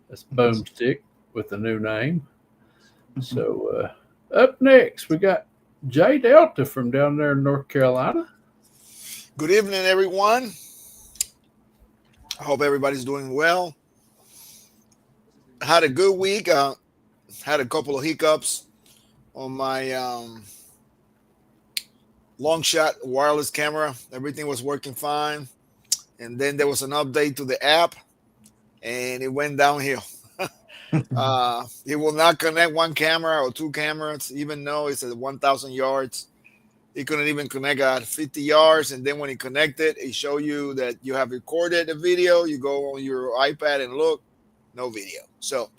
That's Boomstick with a new name. So up next, we got Jay Delta from down there in North Carolina. Good evening, everyone. I hope everybody's doing well. Had a good week. Had a couple of hiccups on my long shot wireless camera. Everything was working fine. And then there was an update to the app and it went downhill. It will not connect one camera or two cameras, even though it's at 1,000 yards. It couldn't even connect at 50 yards. And then when it connected, it showed you that you have recorded the video. You go on your iPad and look, no video. So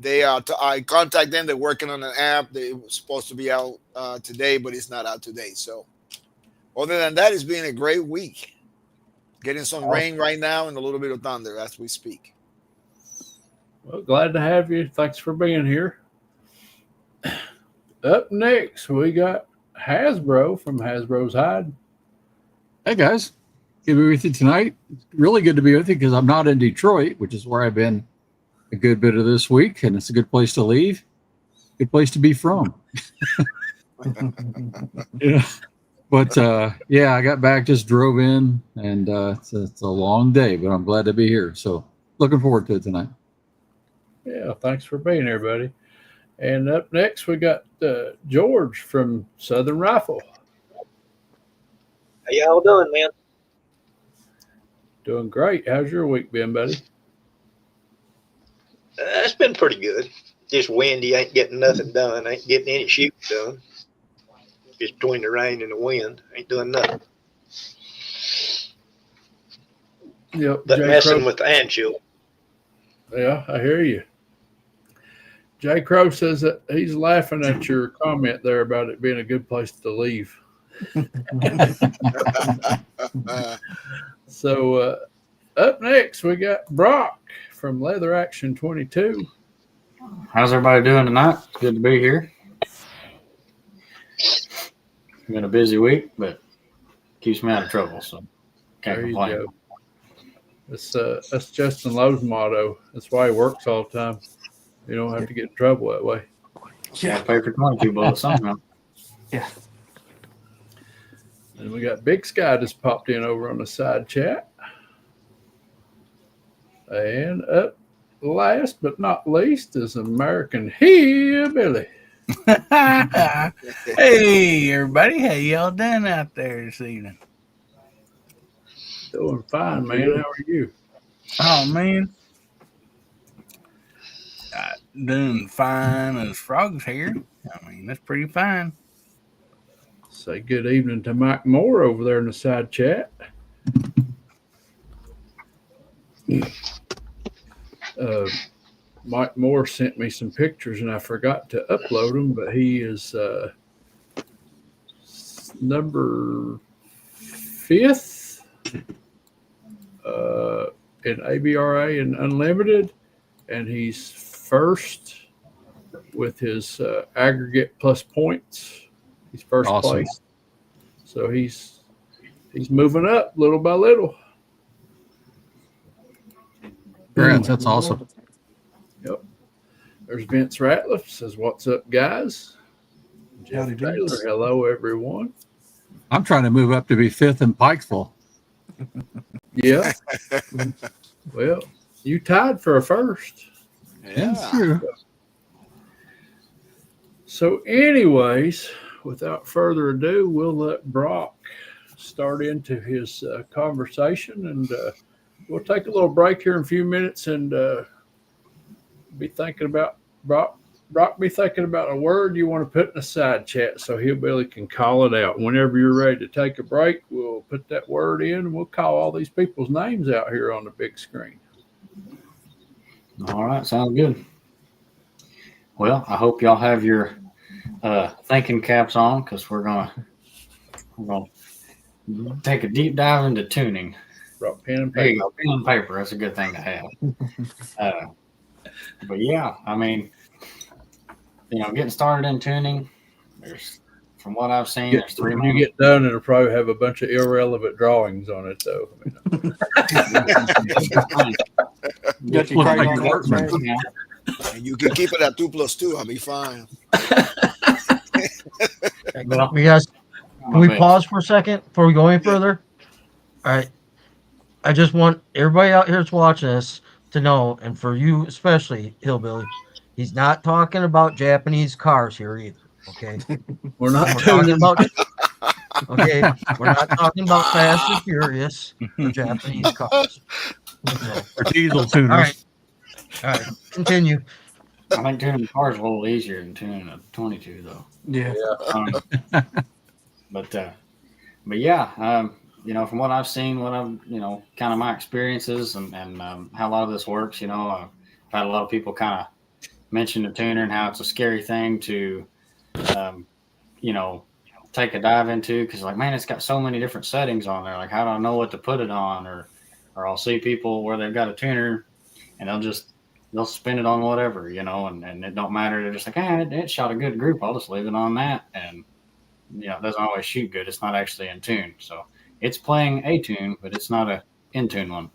I contact them. They're working on an app. They were supposed to be out today, but it's not out today. So other than that, it's been a great week. Getting some rain right now and a little bit of thunder as we speak. Well, glad to have you. Thanks for being here. Up next, we got Hasbro from Hasbro's Hide. Hey, guys. Good to be with you tonight. It's really good to be with you because I'm not in Detroit, which is where I've been a good bit of this week, and it's a good place to leave. Good place to be from. Yeah. But, I got back, just drove in, and it's a long day, but I'm glad to be here. So looking forward to it tonight. Yeah, thanks for being here, buddy. And up next, we got George from Southern Rifle. How y'all doing, man? Doing great. How's your week been, buddy? It's been pretty good. Just windy. Ain't getting nothing done. Ain't getting any shooting done. Just between the rain and the wind. Ain't doing nothing. Yep. But messing with the hand shield. Yeah, I hear you. Jay Crow says that he's laughing at your comment there about it being a good place to leave. So up next, we got Brock from Leather Action 22. How's everybody doing tonight? It's good to be here. It's been a busy week, but keeps me out of trouble, so can't complain. That's Justin Lowe's motto. That's why he works all the time. You don't have to get in trouble that way. Yeah, pay for 22 bullets somehow. Yeah. And we got Big Sky just popped in over on the side chat. And up last but not least is American Hillbilly. Hey, everybody. How y'all doing out there this evening? Doing fine, man. How are you? Oh, man. Doing fine as frogs here. I mean, that's pretty fine. Say good evening to Mike Moore over there in the side chat. Mike Moore sent me some pictures and I forgot to upload them, but he is number 5th in ABRA and Unlimited, and he's first with his aggregate plus points. He's first place. So he's moving up little by little. Congrats, that's awesome. Yep. There's Vince Ratliff says, "What's up, guys?" Jeff Taylor, hello, everyone. I'm trying to move up to be 5th in Pikesville. Yeah. Well, you tied for a first. Yeah, that's true. So anyways, without further ado, we'll let Brock start into his conversation, and we'll take a little break here in a few minutes and be thinking about Brock be thinking about a word you want to put in the side chat so Hillbilly can call it out. Whenever you're ready to take a break, we'll put that word in and we'll call all these people's names out here on the big screen. All right, sounds good. Well, I hope y'all have your thinking caps on because we're gonna take a deep dive into tuning. Brought pen and paper. There you go, pen and paper. That's a good thing to have. But yeah, I mean, getting started in tuning, there's from what I've seen, there's three. When you get done, it'll probably have a bunch of irrelevant drawings on it, though. Got your Look like crayon an nuts, ornament. man. And you can keep it at 2 + 2. I'll be fine. We guys, can we pause for a second before we go any further? All right. I just want everybody out here that's watching this to know, and for you especially, Hillbilly, he's not talking about Japanese cars here either. Okay. We're not We're talking tuning. about. Okay, we're not talking about Fast and Furious or Japanese cars. So, Or diesel tuners. all right. All right. Continue. I think tuning a car is a little easier than tuning a 22, though. Yeah. But yeah, from what I've seen, kind of my experiences and how a lot of this works, I've had a lot of people kind of mention the tuner and how it's a scary thing to, take a dive into, because like, man, it's got so many different settings on there. Like, how do I know what to put it on? Or I'll see people where they've got a tuner and they'll spin it on whatever, and it don't matter. They're just like, it shot a good group. I'll just leave it on that. And, it doesn't always shoot good. It's not actually in tune. So it's playing a tune, but it's not a in tune one.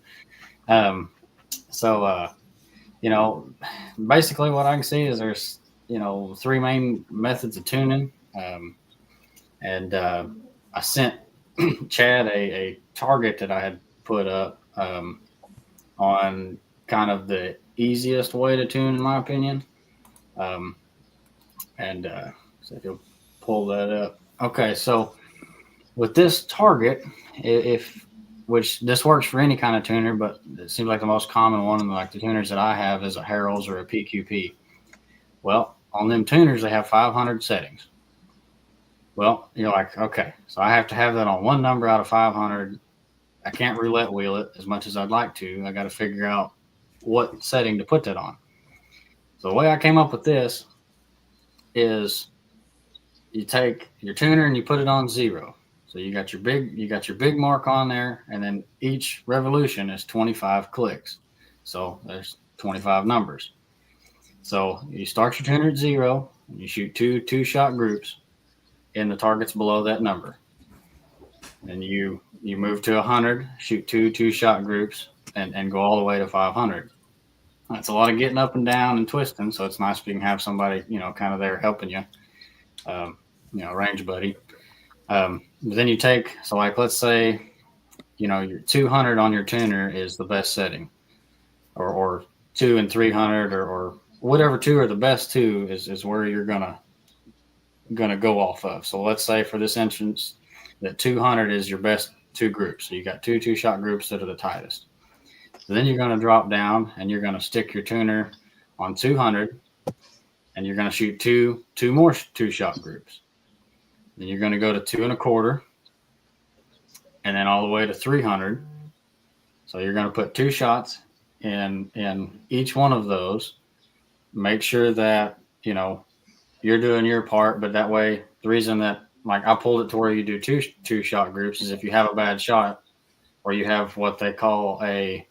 Basically what I can see is there's, three main methods of tuning. And I sent Chad a target that I had put up on kind of the easiest way to tune, in my opinion. So if you'll pull that up. Okay, so with this target, which this works for any kind of tuner, but it seems like the most common one, like the tuners that I have, is a Harrell's or a PQP. Well, on them tuners, they have 500 settings. Well, you're like, okay, so I have to have that on one number out of 500. I can't roulette wheel it as much as I'd like to. I got to figure out what setting to put that on. So the way I came up with this is you take your tuner and you put it on 0. So you got your big mark on there, and then each revolution is 25 clicks. So there's 25 numbers. So you start your tuner at 0, and you shoot two shot groups in the targets below that number. Then you move to 100, shoot two shot groups, and go all the way to 500. That's a lot of getting up and down and twisting. So it's nice if you can have somebody, kind of there helping you, range buddy. Then you take, so like, let's say, your 200 on your tuner is the best setting, or 2 and 300, or whatever two are the best two is where you're gonna go off of. So let's say for this instance that 200 is your best two groups. So you got two shot groups that are the tightest. So then you're going to drop down and you're going to stick your tuner on 200, and you're going to shoot two more two shot groups. Then you're going to go to 2 1/4, and then all the way to 300. So you're going to put 2 shots in each one of those. Make sure that, you're doing your part, but that way, the reason that, like, I pulled it to where you do two shot groups is if you have a bad shot, or you have what they call a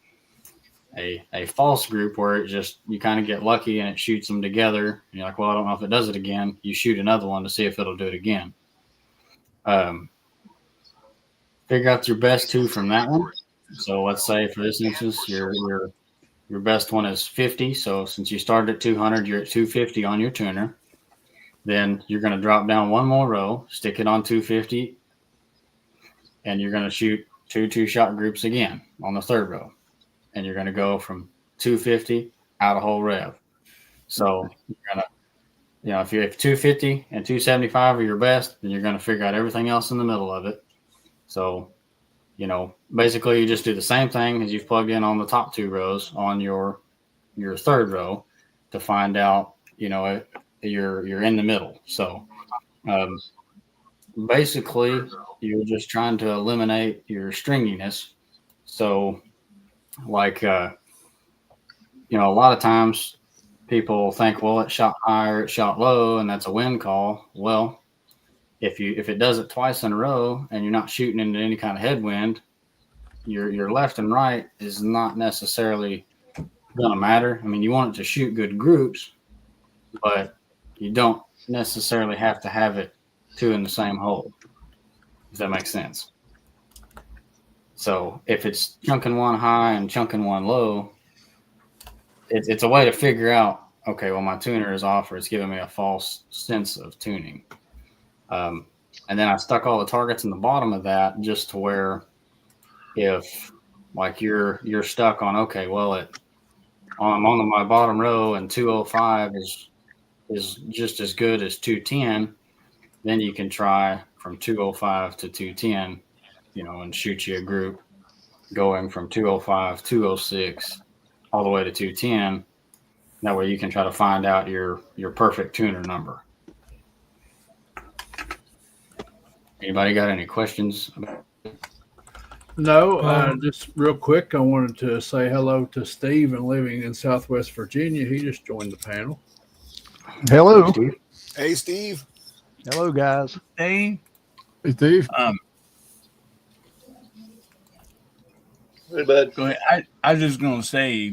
false group, where it just, you kind of get lucky and it shoots them together. And you're like, well, I don't know if it does it again. You shoot another one to see if it'll do it again. Figure out your best two from that one. So let's say for this instance, your best one is 50. So since you started at 200, you're at 250 on your tuner. Then you're going to drop down one more row, stick it on 250, and you're going to shoot two shot groups again on the third row. And you're going to go from 250 out a whole rev. So you're going to, if you have 250 and 275 are your best, then you're going to figure out everything else in the middle of it. So, basically you just do the same thing as you've plugged in on the top 2 rows on your third row to find out, you're in the middle. So basically you're just trying to eliminate your stringiness. So like, a lot of times people think, well, it shot high or it shot low, and that's a wind call. Well, if it does it twice in a row and you're not shooting into any kind of headwind, your left and right is not necessarily going to matter. I mean, you want it to shoot good groups, but you don't necessarily have to have it two in the same hole, if that makes sense. So if it's chunking one high and chunking one low, it's a way to figure out, okay, well, my tuner is off, or it's giving me a false sense of tuning. And then I stuck all the targets in the bottom of that just to where if like you're stuck on, okay, well, I'm on my bottom row and 205 is just as good as 210, then you can try from 205 to 210, and shoot you a group going from 205, 206, all the way to 210. That way you can try to find out your perfect tuner number. Anybody got any questions? No, just real quick, I wanted to say hello to Steve and living in Southwest Virginia. He just joined the panel. Hello. Hey, Steve. Hello, guys. Hey, Steve. Hey, bud. go ahead. I was just gonna say,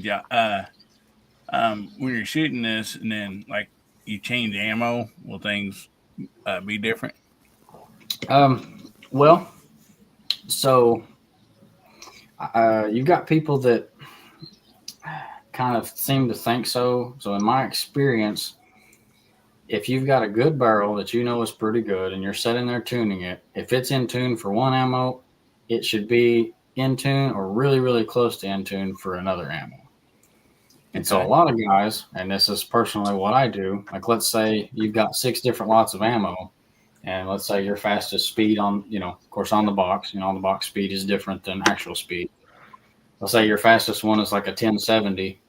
when you're shooting this and then like you change ammo, will things be different? Well, so you've got people that kind of seem to think so. So in my experience, if you've got a good barrel that you know is pretty good and you're sitting there tuning it, if it's in tune for one ammo, it should be in tune or really, really close to in tune for another ammo. And so a lot of guys, and this is personally what I do, like let's say you've got 6 different lots of ammo, and let's say your fastest speed on, of course on the box, on the box speed is different than actual speed. Let's say your fastest one is like a 1070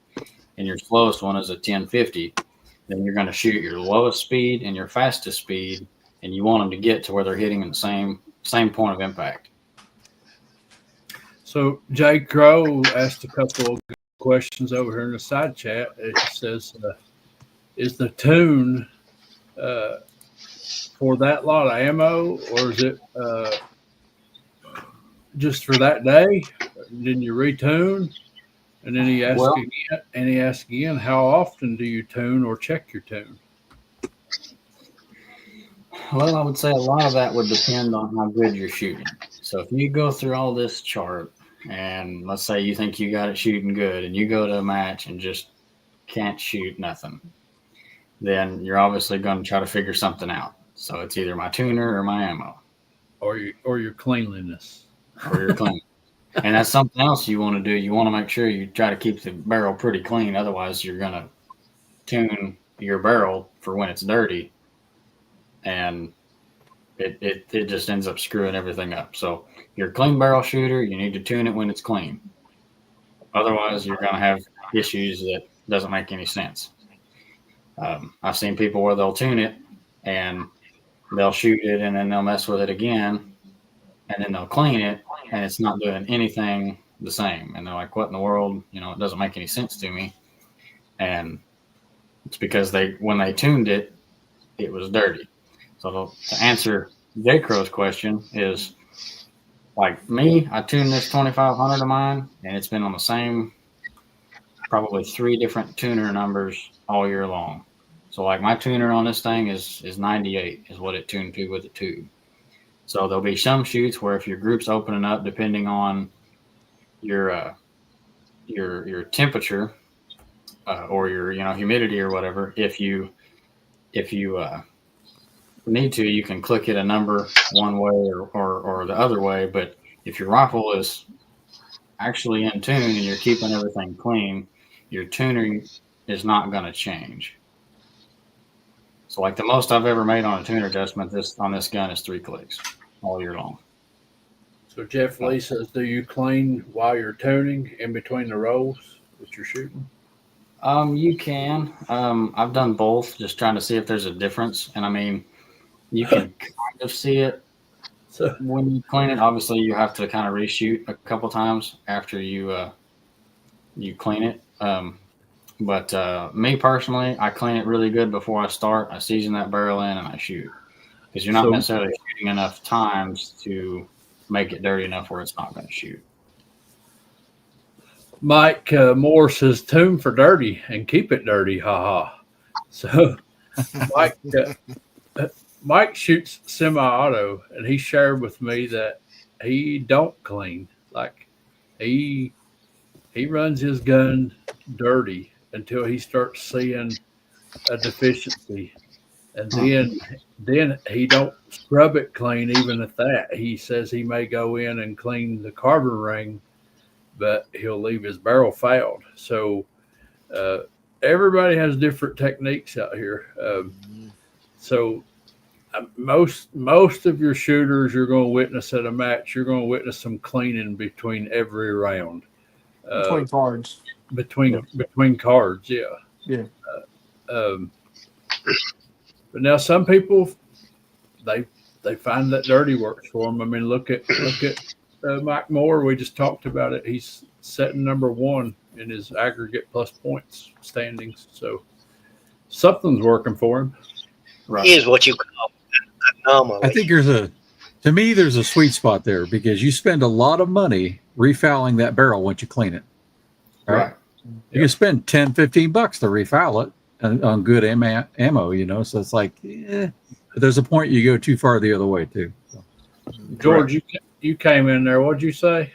and your slowest one is a 1050. Then you're going to shoot your lowest speed and your fastest speed, and you want them to get to where they're hitting in the same point of impact. So Jay Crow asked a couple of questions over here in the side chat. It says, is the tune for that lot of ammo, or is it just for that day? Then you retune? And then he asked again, how often do you tune or check your tune? Well, I would say a lot of that would depend on how good you're shooting. So if you go through all this chart and let's say you think you got it shooting good and you go to a match and just can't shoot nothing, then you're obviously going to try to figure something out. So it's either my tuner or my ammo. Or your cleanliness. Or your clean. And that's something else you want to do. You want to make sure you try to keep the barrel pretty clean. Otherwise, you're going to tune your barrel for when it's dirty. And it just ends up screwing everything up. So you're a clean barrel shooter. You need to tune it when it's clean. Otherwise, you're going to have issues that doesn't make any sense. I've seen people where they'll tune it and they'll shoot it and then they'll mess with it again. And then they'll clean it, and it's not doing anything the same. And they're like, what in the world? It doesn't make any sense to me. And it's because when they tuned it, it was dirty. So to answer J. Crow's question is, like me, I tuned this 2500 of mine, and it's been on the same, probably 3 different tuner numbers all year long. So like my tuner on this thing is 98 is what it tuned to with the tube. So there'll be some shoots where if your group's opening up, depending on your temperature or your humidity or whatever, if you need to, you can click it a number one way or the other way. But if your rifle is actually in tune and you're keeping everything clean, your tuning is not going to change. So like the most I've ever made on a tuner adjustment on this gun is 3 clicks all year long. So Jeff Lee says, do you clean while you're tuning in between the rolls that you're shooting? You can. I've done both, just trying to see if there's a difference. And I mean, you can kind of see it. So when you clean it, obviously you have to kind of reshoot a couple times after you clean it. But me personally, I clean it really good before I start. I season that barrel in and I shoot, because you're not necessarily shooting enough times to make it dirty enough where it's not going to shoot. Mike Moore says, tune for dirty and keep it dirty. Ha ha. So Mike, Mike shoots semi-auto, and he shared with me that he don't clean. Like he runs his gun dirty until he starts seeing a deficiency, and then he don't scrub it clean. Even at that, he says he may go in and clean the carbon ring, but he'll leave his barrel fouled. So everybody has different techniques out here. So most of your shooters you're going to witness at a match, you're going to witness some cleaning between every round. Between cards. Between cards, yeah. Yeah. But now some people they find that dirty works for them. I mean, look at Mike Moore. We just talked about it. He's setting number 1 in his aggregate plus points standings. So something's working for him. Right. Is what you call anomaly. I think to me, there's a sweet spot there because you spend a lot of money refouling that barrel once you clean it. Right. You can spend $10, $15 to refoul it on good ammo, you know. So it's like, but there's a point you go too far the other way too. So. George, you came in there. What'd you say?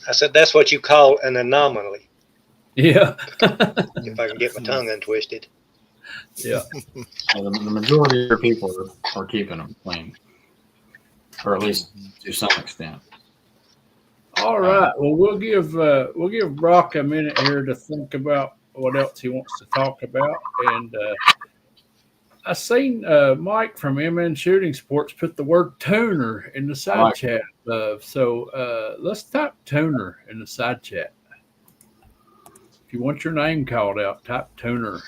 I said that's what you call an anomaly. Yeah. If I can get my tongue untwisted. Yeah. The majority of people are keeping them clean, or at least to some extent. All right. Well, we'll give Brock a minute here to think about what else he wants to talk about. And I seen Mike from MN Shooting Sports put the word tuner in the side chat. So let's type tuner in the side chat. If you want your name called out, type tuner.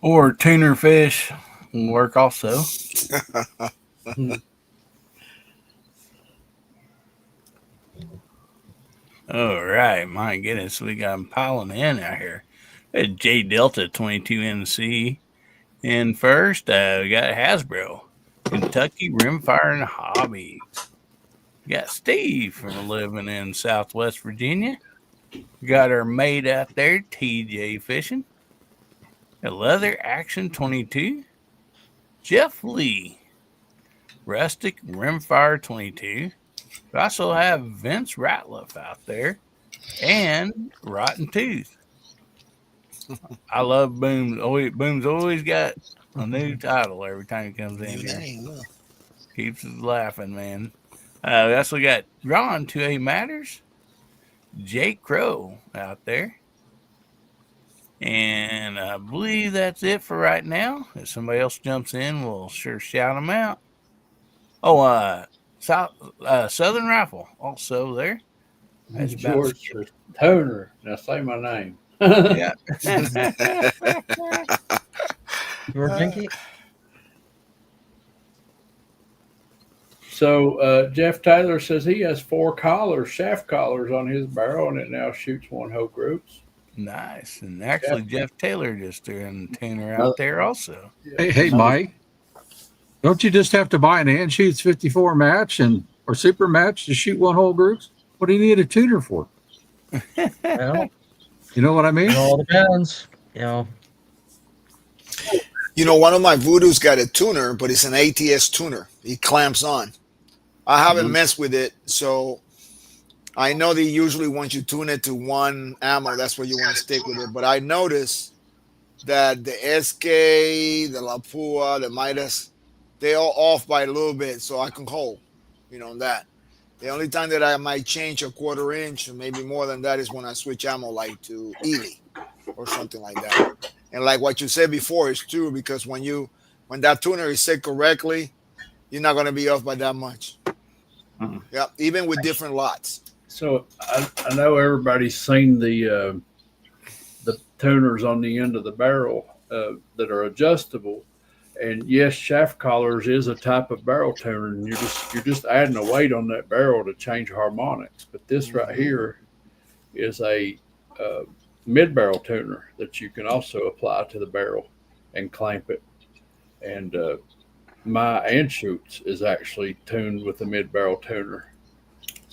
Or tuner fish will work also. All right, my goodness, we got them piling in out here. J Delta 22NC. And first, we got Hasbro, Kentucky Rimfire and Hobbies. We got Steve from living in Southwest Virginia. We got our mate out there, TJ Fishing. A Leather Action 22. Jeff Lee, Rustic Rimfire 22. We also have Vince Ratliff out there and Rotten Tooth. I love Booms. Booms always got a new title every time he comes in here. Keeps us laughing, man. We also got Ron 2A Matters, Jake Crow out there. And I believe that's it for right now. If somebody else jumps in, we'll sure shout them out. Oh, Southern Rifle also there. That's George Toner. Now say my name. Yeah. So Jeff Taylor says he has 4 collars, shaft collars on his barrel, and it now shoots 1-hole groups. Nice. And actually, Jeff Taylor just doing tuner out there also. Hey, Mike, don't you just have to buy an Anschutz 54 match or super match to shoot 1-hole groups? What do you need a tuner for? Well, you know what I mean? It all depends. One of my Voodoo's got a tuner, but it's an ATS tuner. He clamps on. I haven't messed with it, so I know they usually want you to tune it to 1 ammo. That's where you want to stick with it. But I noticed that the SK, the La Pua, the Midas, they all off by a little bit, so I can hold, that. The only time that I might change a 1/4 inch or maybe more than that is when I switch ammo, like to Ely or something like that. And like what you said before is true, because when that tuner is set correctly, you're not going to be off by that much. Mm-hmm. Yeah, even with different lots. So I know everybody's seen the tuners on the end of the barrel that are adjustable, and yes, shaft collars is a type of barrel tuner, and you're just adding a weight on that barrel to change harmonics. But this right here is a mid barrel tuner that you can also apply to the barrel and clamp it. And my Anschutz is actually tuned with a mid barrel tuner.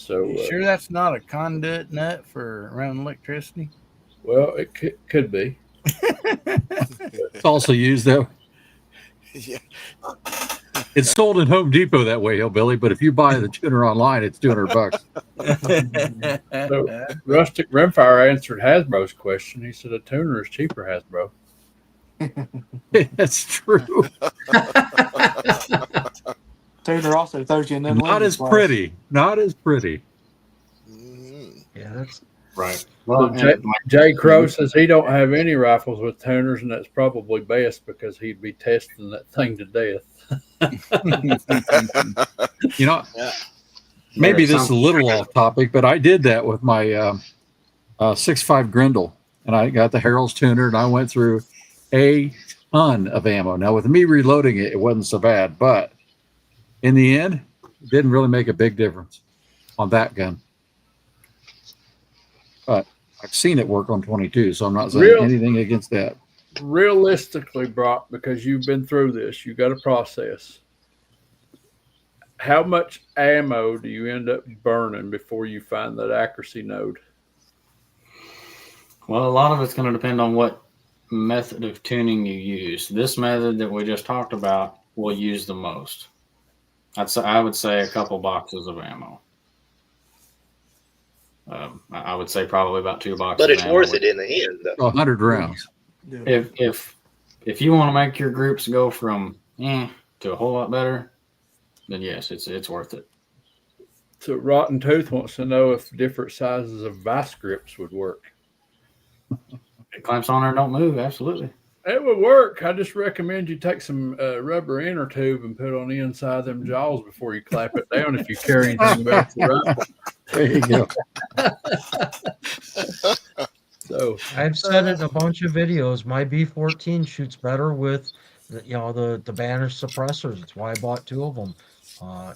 So, You sure that's not a conduit nut for around electricity? well, it could be. It's also used though. Yeah. It's sold in Home Depot that way, Hillbilly. But if you buy the tuner online, it's $200. So, Rustic Rimfire answered Hasbro's question. He said a tuner is cheaper, Hasbro. That's true. Tuner also throws you an Not unlimited as slice. pretty. Not as pretty. Yeah, that's Right. Well, Well, Jay Crow says he don't have any rifles with tuners, and that's probably best because he'd be testing that thing to death. You know, Yeah. maybe There are this is a some- little off topic, but I did that with my 6.5 Grendel, and I got the Harold's tuner, and I went through a ton of ammo. Now, with me reloading it, it wasn't so bad, but in the end, it didn't really make a big difference on that gun. But I've seen it work on 22, so I'm not saying anything against that. Realistically, Brock, because you've been through this, you got a process. How much ammo do you end up burning before you find that accuracy node? Well, a lot of it's going to depend on what method of tuning you use. This method that we just talked about will use the most. I would say a couple boxes of ammo. I would say probably about 2 boxes. But it's of ammo. worth it in the end, though. 100 rounds. If you want to make your groups go from to a whole lot better, then yes, it's worth it. So Rotten Tooth wants to know if different sizes of vice grips would work. It clamps on there, don't move. Absolutely. It would work. I just recommend you take some rubber inner tube and put it on the inside of them jaws before you clap it down if you carry anything back to the rifle. There you go. So I've said it in a bunch of videos. My B14 shoots better with, the banner suppressors. That's why I bought 2 of them.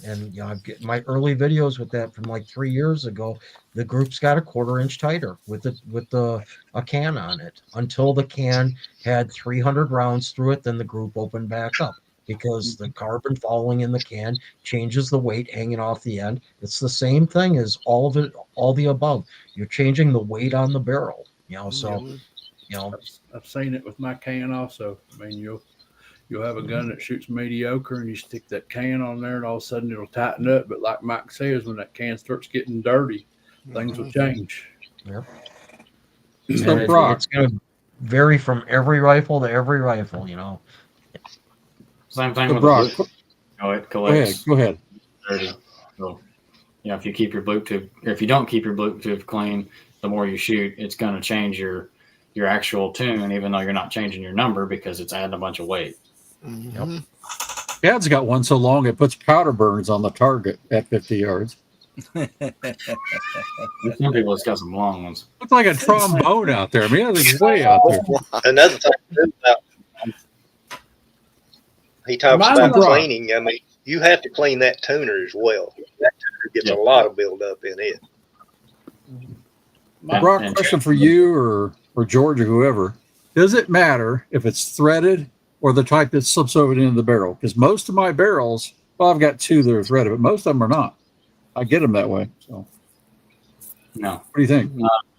And I've get my early videos with that from like 3 years ago. The group's got a 1/4 inch tighter with a can on it until the can had 300 rounds through it. Then the group opened back up because the carbon falling in the can changes the weight hanging off the end. It's the same thing as all of it, all the above. You're changing the weight on the barrel. I've seen it with my can also. I mean, you'll have a gun that shoots mediocre, and you stick that can on there, and all of a sudden it'll tighten up. But like Mike says, when that can starts getting dirty, things will change. Yeah. So, Brock, It's going to vary from every rifle to every rifle. Same thing so with Brock, the Bluetooth. It go ahead. collects Go ahead. dirty. So, if you keep your Bluetooth, if you don't keep your Bluetooth clean, the more you shoot, it's going to change your actual tune, even though you're not changing your number because it's adding a bunch of weight. Mm-hmm. Dad's got one so long it puts powder burns on the target at 50 yards. Some people, it's got some long ones. Looks like a trombone out there. I mean, it's way out there. Another thing too about he talks Mine about was- cleaning. I mean, you have to clean that tuner as well. That tuner gets a lot of buildup in it. Brock, question for you or George or whoever. Does it matter if it's threaded or the type that slips over into the barrel? Because most of my barrels, well, I've got 2 that are threaded, but most of them are not. I get them that way. So, No, what do you think?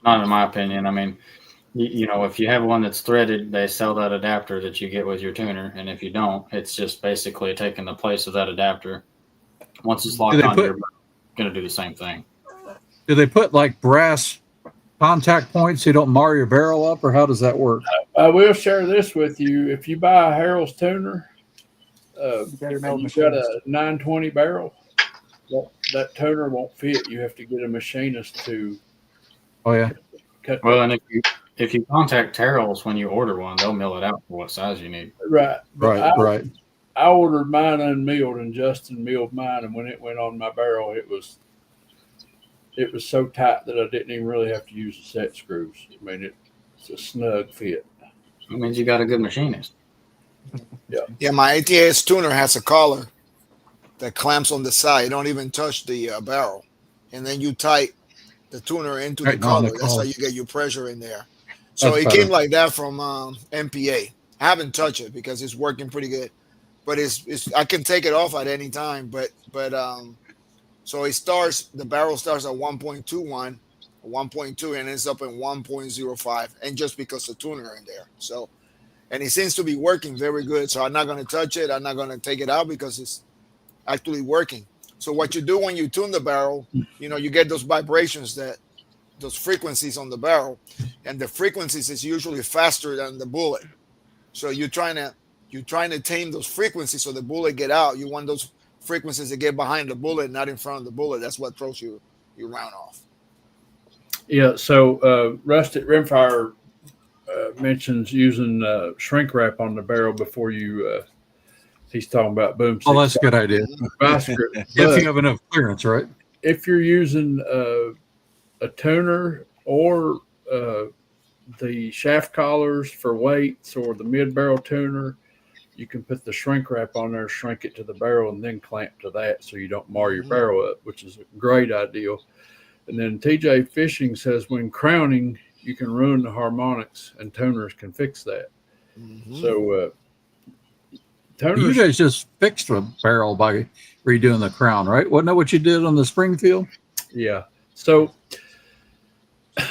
not in my opinion. I mean, if you have one that's threaded, they sell that adapter that you get with your tuner, and if you don't, it's just basically taking the place of that adapter. Once it's locked on, you're going to do the same thing. Do they put like brass contact points so you don't mar your barrel up, or how does that work? I will share this with you. If you buy a Harold's tuner, You better know and the you've got machines. a 920 barrel, that tuner won't fit. You have to get a machinist to Oh yeah. cut. Well, and if you contact Terrell's when you order one, they'll mill it out for what size you need. Right. But Right. I ordered mine unmilled, and Justin milled mine. And when it went on my barrel, it was so tight that I didn't even really have to use the set screws. I mean, it's a snug fit. That means you got a good machinist. Yeah, my ATS tuner has a collar that clamps on the side. You don't even touch the barrel. And then you tight the tuner into the Right, on the collar. That's how collar. you get your pressure in there. So That's it better. came like that from MPA. I haven't touched it because it's working pretty good. But it's I can take it off at any time. But So the barrel starts at 1.21, 1.2, and ends up in 1.05, and just because the tuner in there. So, and it seems to be working very good. So I'm not going to touch it. I'm not going to take it out because it's actually working. So what you do when you tune the barrel, you get those vibrations, those frequencies on the barrel, and the frequencies is usually faster than the bullet. So you're trying to tame those frequencies so the bullet get out. You want those frequencies to get behind the bullet, not in front of the bullet. That's what throws your round off. Yeah. So Rusted Rimfire mentions using shrink wrap on the barrel before you. He's talking about boom. Oh, that's a good idea. If you have enough clearance, right? If you're using a tuner or the shaft collars for weights or the mid barrel tuner, you can put the shrink wrap on there, shrink it to the barrel, and then clamp to that so you don't mar your barrel up, which is a great idea. And then TJ Fishing says when crowning, you can ruin the harmonics, and tuners can fix that. So tuners, you guys just fixed the barrel by redoing the crown, right? Wasn't that what you did on the Springfield? Yeah. So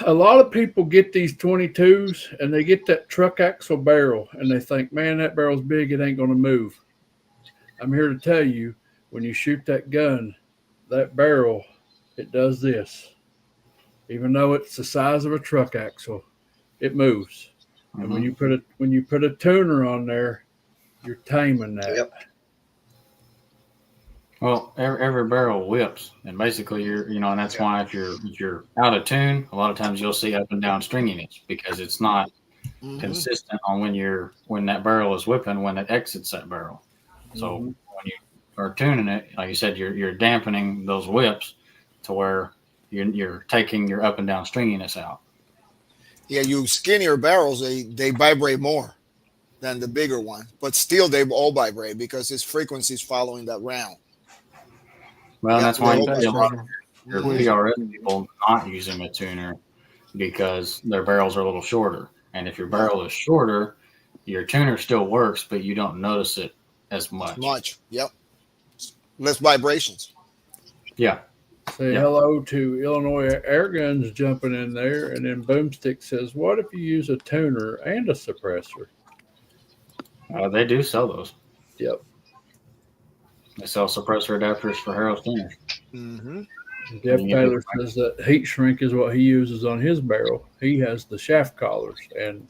a lot of people get these 22s and they get that truck axle barrel and they think, man, that barrel's big, it ain't going to move. I'm here to tell you, when you shoot that gun, that barrel, it does this. Even though it's the size of a truck axle, it moves. And when you put a tuner on there, you're taming that. Yep. Well, every barrel whips, and basically and that's why if you're out of tune, a lot of times you'll see up and down stringiness because it's not consistent on when that barrel is whipping when it exits that barrel. So when you are tuning it, like you said, you're dampening those whips to where you're taking your up and down stringiness out. Yeah, you skinnier barrels, they vibrate more than the bigger one, but still they all vibrate because it's frequencies following that round. Well, that's why you see a lot of your PRS people not using a tuner because their barrels are a little shorter. And if your barrel is shorter, your tuner still works, but you don't notice it as much. Yep. Less vibrations. Yeah. Say hello to Illinois Air Guns jumping in there. And then Boomstick says, what if you use a tuner and a suppressor? They do sell those. Yep. They sell suppressor adapters for Harrell's tuners. Jeff Taylor says that heat shrink is what he uses on his barrel. He has the shaft collars, and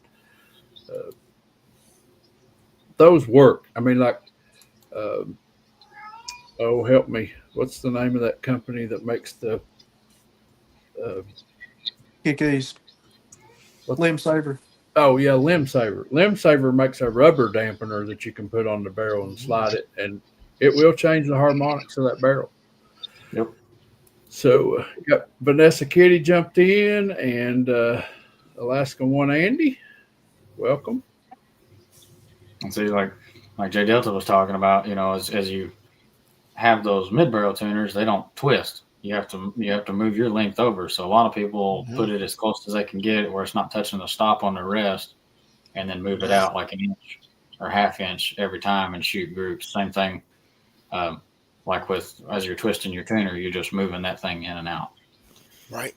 those work. I mean, like, help me. What's the name of that company that makes the Kick these. Limb Saver. Oh, yeah, Limb Saver. Limb Saver makes a rubber dampener that you can put on the barrel and slide it, and it will change the harmonics of that barrel. Yep. So, got Vanessa Kitty jumped in, and Alaska One Andy, welcome. And see, like Jay Delta was talking about, as you have those mid barrel tuners, they don't twist. You have to move your length over. So a lot of people put it as close as they can get it where it's not touching the stop on the rest, and then move it out like an inch or half inch every time and shoot groups. Same thing, like as you're twisting your tuner, you're just moving that thing in and out. Right.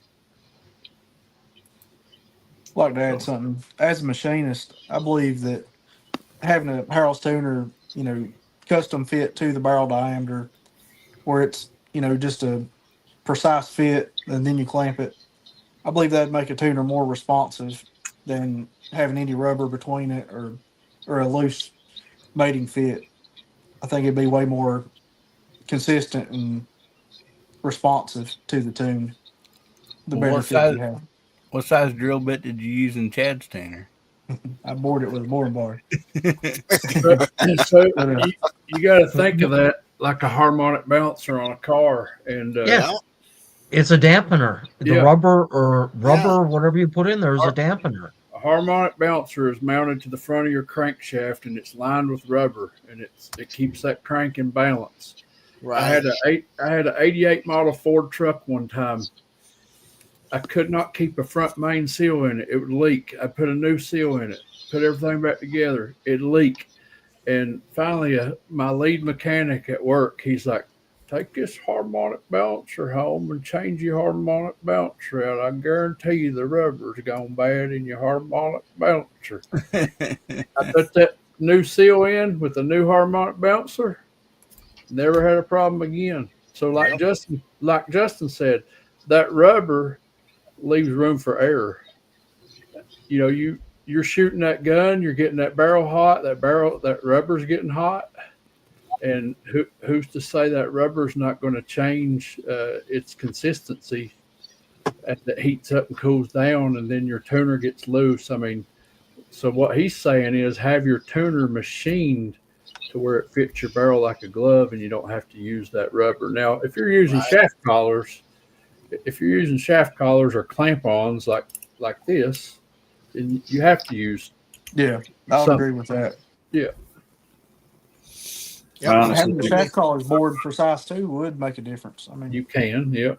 I'd like to add something. As a machinist, I believe that having a Harrell's tuner, custom fit to the barrel diameter, where it's just a precise fit, and then you clamp it. I believe that'd make a tuner more responsive than having any rubber between it or a loose mating fit. I think it'd be way more consistent and responsive to the tune. The better fit you have. What size drill bit did you use in Chad's tuner? I bored it with a boring bar. So you got to think of that like a harmonic balancer on a car, and it's a dampener. The rubber, whatever you put in there is a dampener. A harmonic balancer is mounted to the front of your crankshaft, and it's lined with rubber, and it keeps that crank in balance. Right. I had an '88 model Ford truck one time. I could not keep a front main seal in it. It would leak. I put a new seal in it, put everything back together. It'd leak. And finally, my lead mechanic at work, he's like, take this harmonic balancer home and change your harmonic balancer out. I guarantee you the rubber's gone bad in your harmonic balancer. I put that new seal in with the new harmonic balancer. Never had a problem again. So like Justin said, that rubber leaves room for error. You know, you're shooting that gun, you're getting that barrel hot, that rubber's getting hot. And who's to say that rubber's not going to change its consistency as it heats up and cools down, and then your tuner gets loose? I mean, so what he's saying is have your tuner machined to where it fits your barrel like a glove, and you don't have to use that rubber. Now, if you're using shaft collars or clamp-ons like this, then you have to use. Yeah, I'll agree with that. Yeah. Yep. Having the shaft collars board for size 2 would make a difference. I mean, you can. Yep.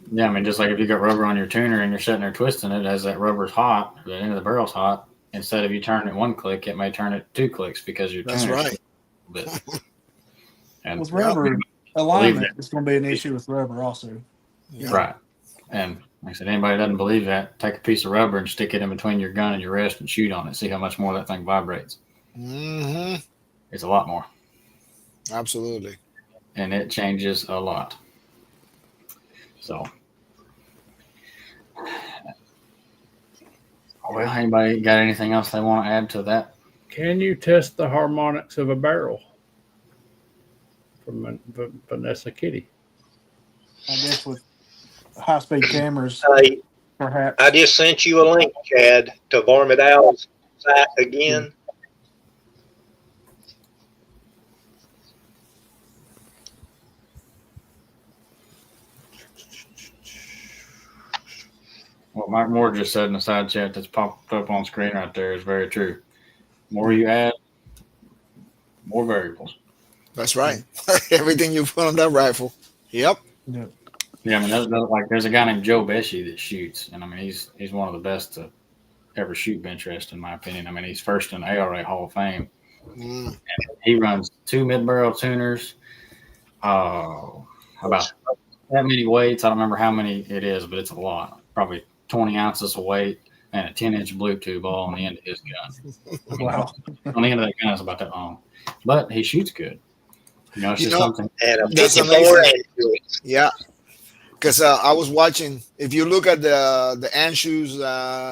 Yeah, I mean, just like if you got rubber on your tuner and you're sitting there twisting it, as that rubber's hot, the end of the barrel's hot. Instead of you turning it 1 click, it may turn it 2 clicks because your tuner. That's right. And with rubber alignment, it's going to be an issue with rubber also. Yeah. Right. And like I said, anybody doesn't believe that, take a piece of rubber and stick it in between your gun and your wrist and shoot on it. See how much more that thing vibrates. Mm-hmm. It's a lot more. Absolutely. And it changes a lot. So, well, anybody got anything else they want to add to that? Can you test the harmonics of a barrel? From Vanessa Kitty. I guess with high-speed cameras, perhaps. I just sent you a link, Chad, to Varmint Owl's site again. What Mike Moore just said in the side chat that's popped up on screen right there is very true. The more you add, more variables. That's right. Everything you put on that rifle. Yep. Yeah. Yeah, I mean, there's a guy named Joe Pesci that shoots, and I mean, he's one of the best to ever shoot Benchrest, in my opinion. I mean, he's first in the ARA Hall of Fame. And he runs 2 mid-barrel tuners. About that many weights. I don't remember how many it is, but it's a lot. Probably 20 ounces of weight and a 10-inch blue tube all on the end of his gun. Wow. On the end of that gun is about that long. But he shoots good. You know, it's just something. That's amazing. Yeah. Because I was watching, if you look at the Anshoes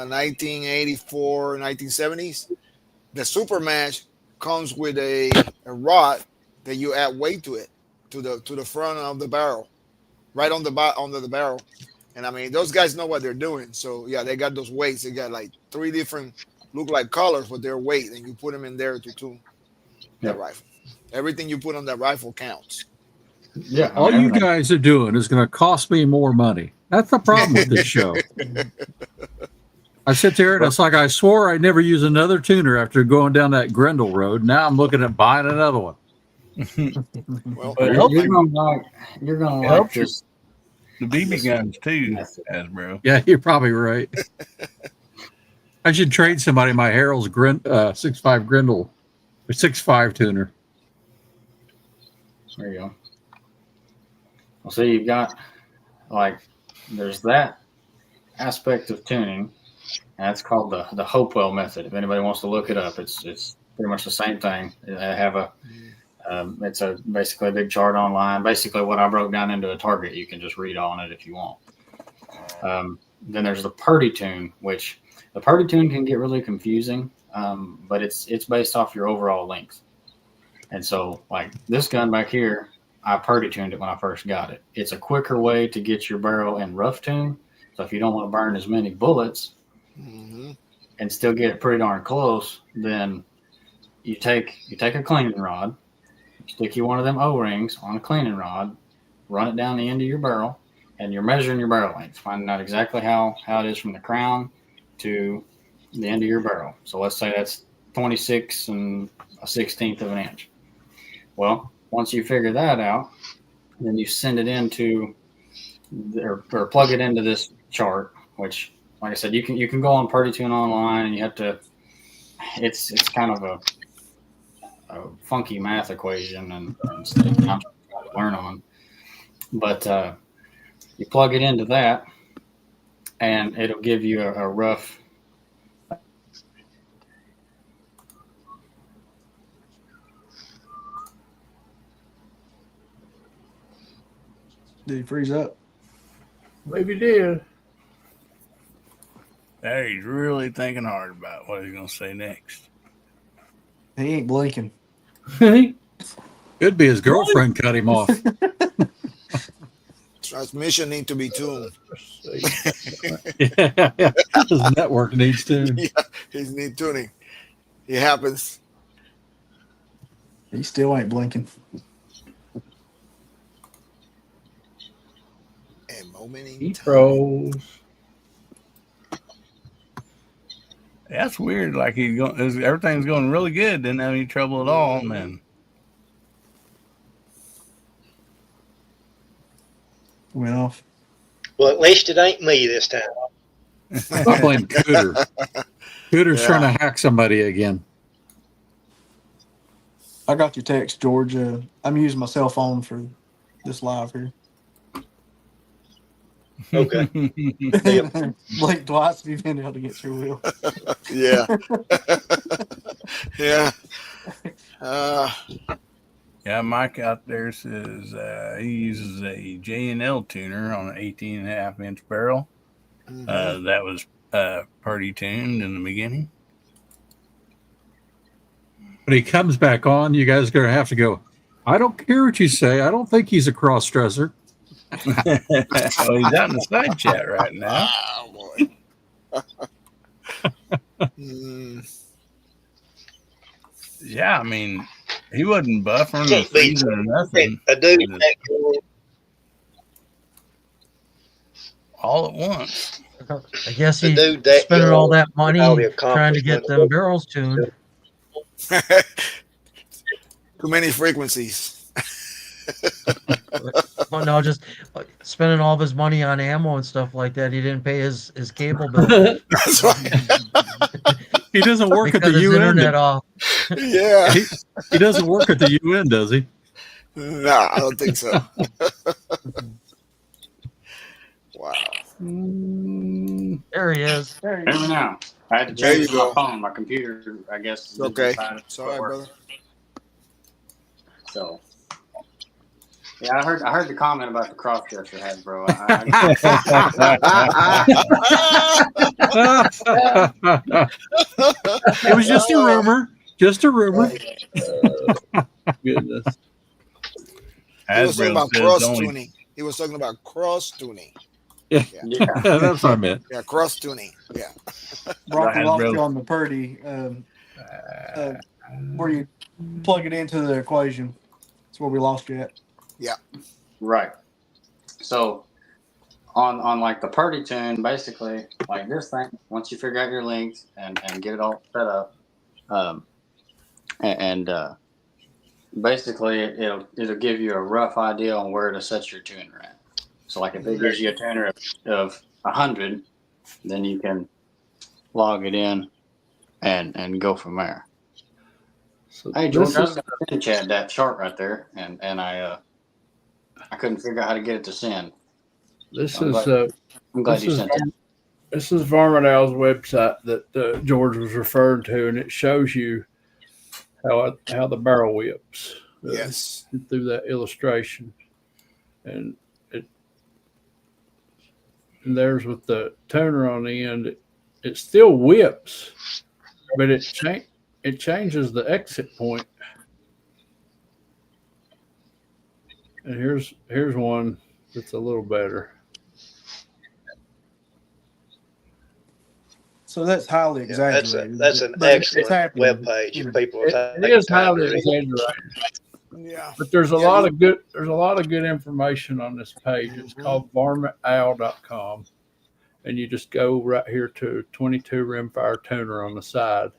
1984, 1970s, the Super Match comes with a rod that you add weight to it, to the front of the barrel, right on under the barrel. And I mean, those guys know what they're doing. So yeah, they got those weights. They got like 3 different look like colors, but they're weight, and you put them in there to tune that rifle. Everything you put on that rifle counts. Yeah, all you guys are doing is going to cost me more money. That's the problem with this show. I sit there and it's like I swore I'd never use another tuner after going down that Grendel road. Now I'm looking at buying another one. Well, You're gonna like this. The BB guns too, bro. Yeah, you're probably right. I should trade somebody my Harold's 6.5 Grendel or 6.5 tuner. There you go. Well, see, you've got there's that aspect of tuning. And that's called the Hopewell method. If anybody wants to look it up, it's pretty much the same thing. I have it's basically a big chart online. Basically, what I broke down into a target, you can just read on it if you want. Then there's the Purdy tune, which the Purdy tune can get really confusing, but it's based off your overall length. And so, like this gun back here, I Purdy tuned it when I first got it. It's a quicker way to get your barrel in rough tune. So if you don't want to burn as many bullets and still get it pretty darn close, then you take a cleaning rod, stick you one of them O-rings on a cleaning rod, run it down the end of your barrel, and you're measuring your barrel length, finding out exactly how it is from the crown to the end of your barrel. So let's say that's 26 and a 1/16 of an inch. Well, once you figure that out, then you send it into or plug it into this chart, which, like I said, you can go on Purdy Tune online, and you have to. It's kind of funky math equation and stuff I'm trying to learn on. But you plug it into that, and it'll give you a rough. Did he freeze up? Maybe did. There, he's really thinking hard about what he's going to say next. He ain't blinking. Could be his girlfriend cut him off. Transmission need to be tuned. Yeah. His network needs to. Yeah, he need tuning. It happens. He still ain't blinking. And momenting He time. froze. That's weird. Like everything's going really good. Didn't have any trouble at all, man. Went off. Well, at least it ain't me this time. I blame Cooter. Cooter's trying to hack somebody again. I got your text, George. I'm using my cell phone for this live here. Okay. Blink twice if you've been able to get through, Will. Yeah. Yeah. Yeah, Mike out there says he uses a J&L tuner on an 18.5-inch barrel. That was party tuned in the beginning. When he comes back on, you guys are going to have to go, I don't care what you say. I don't think he's a cross-dresser. Well, he's out in the side chat right now. Oh, boy. Yeah, I mean, he wasn't buffering or Can't be freezing or nothing. a dude All at once. I guess The he dude that spending all young, that money all the trying to get them accomplishments. barrels tuned. Too many frequencies. Oh no, just spending all of his money on ammo and stuff like that. He didn't pay his cable bill That's right. He doesn't work at because the his UN. internet off. Yeah. He doesn't work at the UN, does he? No, I don't think so. Wow. There he is. Hear me now. I had to There you change my go. phone. My computer, I guess. It's okay. decided to Sorry, work. brother. So, yeah, I heard the comment about the cross-dresser head, bro. It was just a rumor. Just a rumor. Goodness. He was talking Hasbro about says cross only tuning. He was talking about cross tuning. yeah. That's what I meant. Yeah, cross tuning. Yeah. Brocky Right, lost bro. you on the Purdy, where you plug it into the equation. That's where we lost you at. Right. So, on like the Purdy tune, basically, like this thing, once you figure out your links and get it all set up, basically it'll give you a rough idea on where to set your tuner at. So, like if it gives you a tuner of 100, then you can log it in and go from there. So Hey, George, this I was is- going to send Chad that chart right there, and I couldn't figure out how to get it to send. This I'm is I'm glad this you is sent it. this is Varminal's website that George was referring to, and it shows you how the barrel whips Yes. through that illustration, and there's with the toner on the end. It still whips, but it changes the exit point. And here's one that's a little better. So that's highly Yeah, exaggerated. that's an but it's excellent happening. web page if people It take is time to highly read. exaggerated, Yeah. but there's a Yeah, lot of good information on this page. It's called varmintowl.com, and you just go right here to 22 rimfire toner on the side.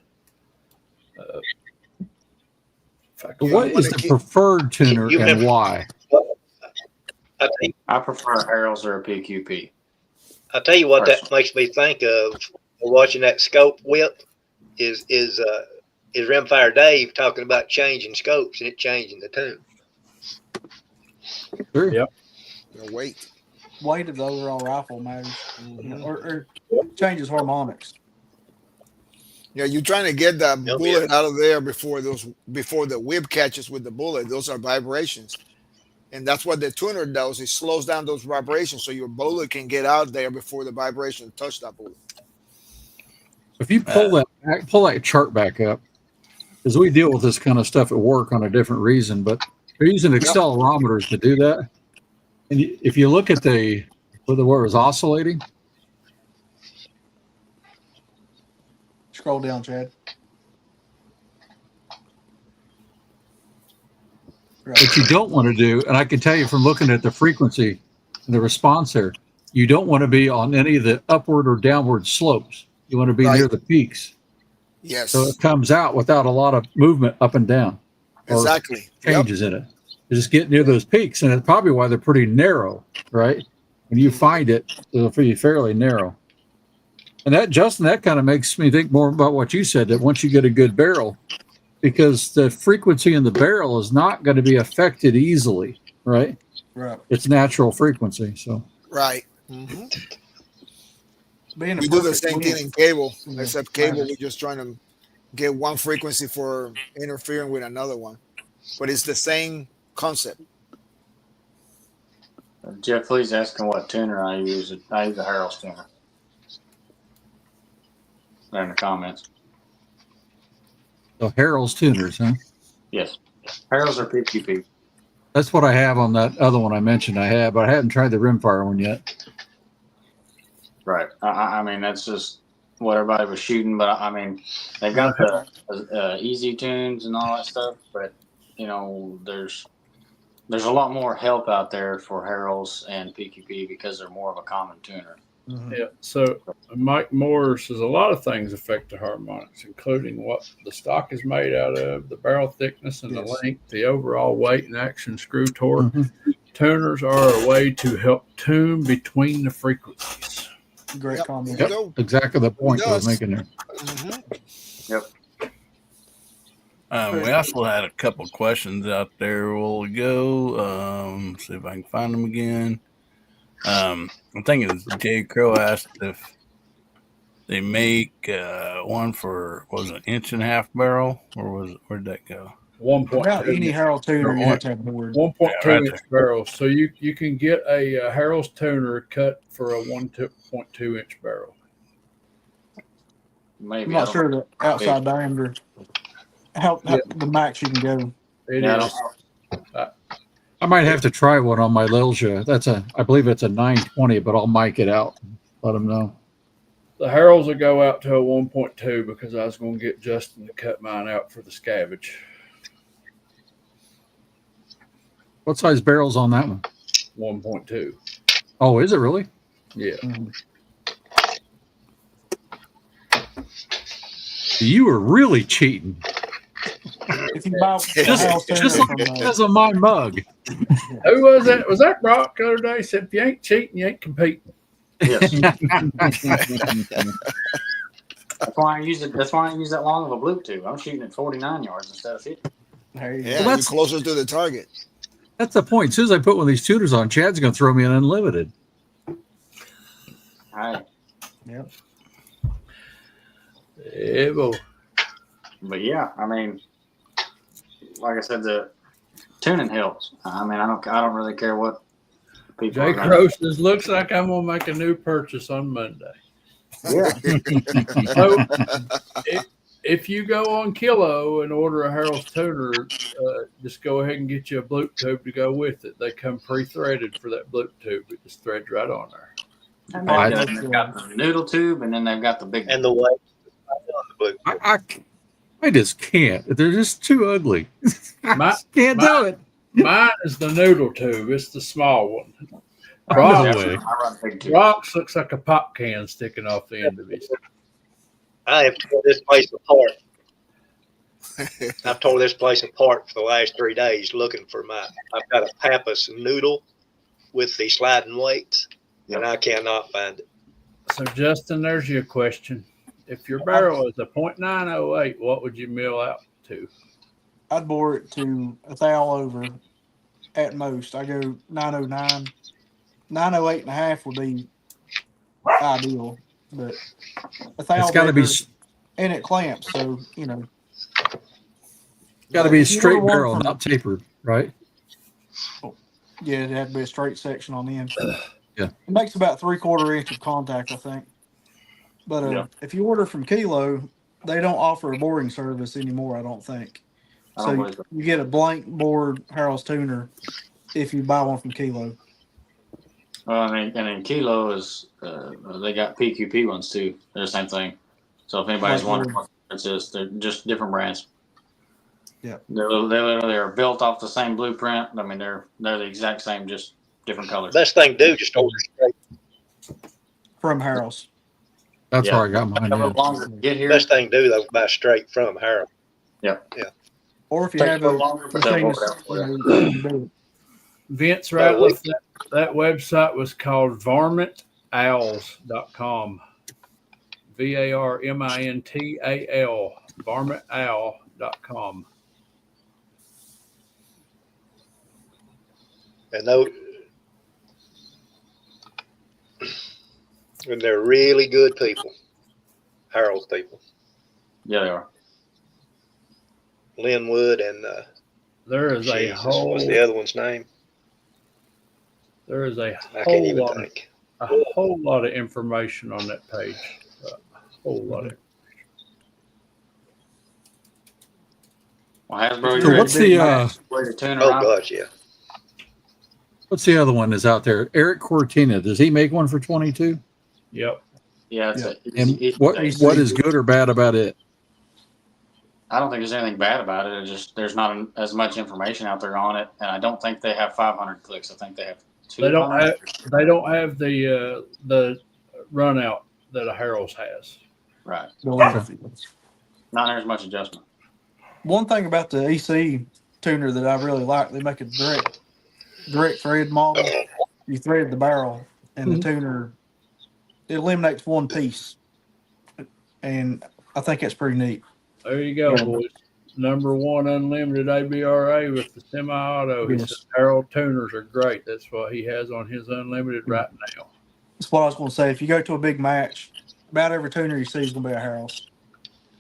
What is the preferred tuner You and remember- why? I prefer Harrell's or a PQP. I'll tell you what that makes me think of watching that scope whip is is Rimfire Dave talking about changing scopes and it changing the tune. Sure. Yep. Wait. Weight of the overall rifle matters, Mhm. or changes harmonics. Yeah, you're trying to get that Yep, bullet out of there before the whip catches with the bullet. Those are vibrations. And that's what the tuner does. It slows down those vibrations so your bullet can get out there before the vibration touch that bullet. If you pull that chart back up, because we deal with this kind of stuff at work on a different reason, but they're using accelerometers to do that. And if you look at where it was oscillating, Scroll down, Chad. what you don't want to do, and I can tell you from looking at the frequency and the response there, you don't want to be on any of the upward or downward slopes. You want to be near the peaks. Yes. So it comes out without a lot of movement up and down. Exactly. Changes in it. You just get near those peaks, and it's probably why they're pretty narrow, right? When you find it, it'll be fairly narrow. And that, Justin, that kind of makes me think more about what you said, that once you get a good barrel, because the frequency in the barrel is not going to be affected easily, right? Right. It's natural frequency. So Right. Mm-hmm. Being a We do the perfect same lens. thing in cable, Yeah. except cable, we're just trying to get one frequency for interfering with another one. But it's the same concept. Jeff Lee's asking what tuner I use. I use a Harrell's tuner. There in the comments. Harrell's tuners, huh? Yes. Harrell's are PQP. That's what I have on that other one I mentioned I have, but I haven't tried the rimfire one yet. Right. I mean, that's just what everybody was shooting, but I mean, they've got the easy tunes and all that stuff, but you know, there's a lot more help out there for Harrells and PQP because they're more of a common tuner. Mhm. Yeah. So Mike Moore says a lot of things affect the harmonics, including what the stock is made out of, the barrel thickness and the length, the overall weight and action screw torque. Tuners are a way to help tune between the frequencies. Great comment. There you go. Exactly the point I was making there. Mm-hmm. Yep. We also had a couple questions out there. We'll go see if I can find them again. I think it was Jay Crow asked if they make one for was it an 1.5 barrel, or where'd that go? 1.2. About any Harrell tuner, you have to have board. 1.2 inch barrel. So you can get a Harrell's tuner cut for a 1.2 inch barrel. Maybe. I'm not sure the outside diameter, how the max you can go. It is. I might have to try one on my Lilja. I believe it's a 920, but I'll mic it out. Let them know. The Harrells will go out to a 1.2 because I was going to get Justin to cut mine out for the scavenge. What size barrel's on that one? 1.2. Oh, is it really? Yeah. You were really cheating. If you buy Just like because of my mug. Who was that? Was that Brock the other day? He said, if you ain't cheating, you ain't competing. Yes. That's why I use it. That's why I use that long of a blue tube. I'm shooting at 49 yards instead of 50. There you Yeah, go. Well, you're closer to the target. That's the point. As soon as I put one of these tuners on, Chad's going to throw me an unlimited. All right. Yep. Evo. But yeah, I mean, like I said, the tuning helps. I mean, I don't really care what people. Jay Crow says, looks like I'm going to make a new purchase on Monday. Yeah. So, if you go on Kilo and order a Harrell's tuner, just go ahead and get you a Bluetooth tube to go with it. They come pre-threaded for that Bluetooth tube. It just threads right on there. And they've got the noodle tube, and then they've got the big. And the weight on the book. I just can't. They're just too ugly. I can't do it. Mine is the noodle tube. It's the small one. No way. Rocks looks like a pop can sticking off the end of it. I have torn this place apart. I've torn this place apart for the last 3 days looking for mine. I've got a Pappas noodle with the sliding weights, and I cannot find it. So, Justin, there's your question. if your barrel is a .908, what would you mill out to? I'd bore it to a thou over at most. I go 909. 908 and a half would be ideal, but a thou It's got to be decker, and it clamps, so you know. got to But be a if you order straight one barrel, from- not tapered, right? Yeah, it'd have to be a straight section on the end. Yeah. It makes about 3/4 inch of contact, I think. But Yeah. if you order from Kilo, they don't offer a boring service anymore, I don't think. I don't So believe so. you get a blank bored Harrell's tuner if you buy one from Kilo. Well, and then Kilo is they got PQP ones too. They're the same thing. So if anybody's Like wondering wood. what it's just, they're just different brands. Yeah. They literally are built off the same blueprint. I mean, they're the exact same, just different colors. Best thing to do, just order straight. From Harrell's. That's Yeah. where I got mine. A little Yeah. longer to get here. Best thing to do though, buy straight from Harold. Or if you Takes have a little a longer, but they'll work machinist, out for you you. know, you can do it. Vince About a Ratliff, that website was called varmintowls.com. VARMINTAL, varmintowl.com. And they're really good people. Harold's people. Yeah, they are. Linwood and There is a Jesus, whole what's the other one's name? there is a I can't whole even lot think. a whole lot of information on that page. A whole lot of Well, Hasbro, So you what's ready the way to tune her Oh out? gosh, yeah. what's the other one that's out there? Eric Cortina. Does he make one for 22? Yep. Yeah, it's Yeah. And it's what is good or bad about it? I don't think there's anything bad about it. It's just there's not as much information out there on it, and I don't think they have 500 clicks. I think they have 200. They don't have the run out that a Harold's has. Right. Okay. Not near as much adjustment. One thing about the EC tuner that I really like, they make a direct thread model. You thread the barrel, and the tuner, it eliminates one piece, and I think that's pretty neat. There you go, Yeah. boys. Number one unlimited ABRA with the semi-auto. He Yes. says Harold tuners are great. That's what he has on his unlimited right now. That's what I was going to say. If you go to a big match, about every tuner you see is going to be a Harrell's.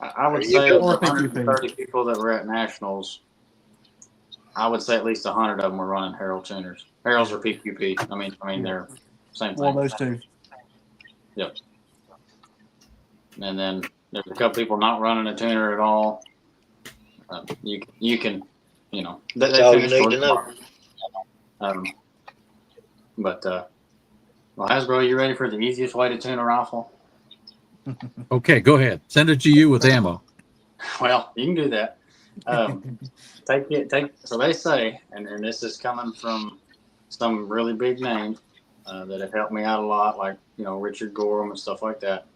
I would There you say go. of the Or PQP. 130 people that were at nationals, I would say at least 100 of them were running Harold tuners. Harold's or PQP. I mean they're same One of thing. those two. Yep. And then there's a couple people not running a tuner at all. You can, you know, That's all you need to know. But well, Hasbro, you ready for the easiest way to tune a rifle? Okay, go ahead. Send it to you with ammo. Well, you can do that. So they say, and this is coming from some really big names that have helped me out a lot, like Richard Gorham and stuff like that.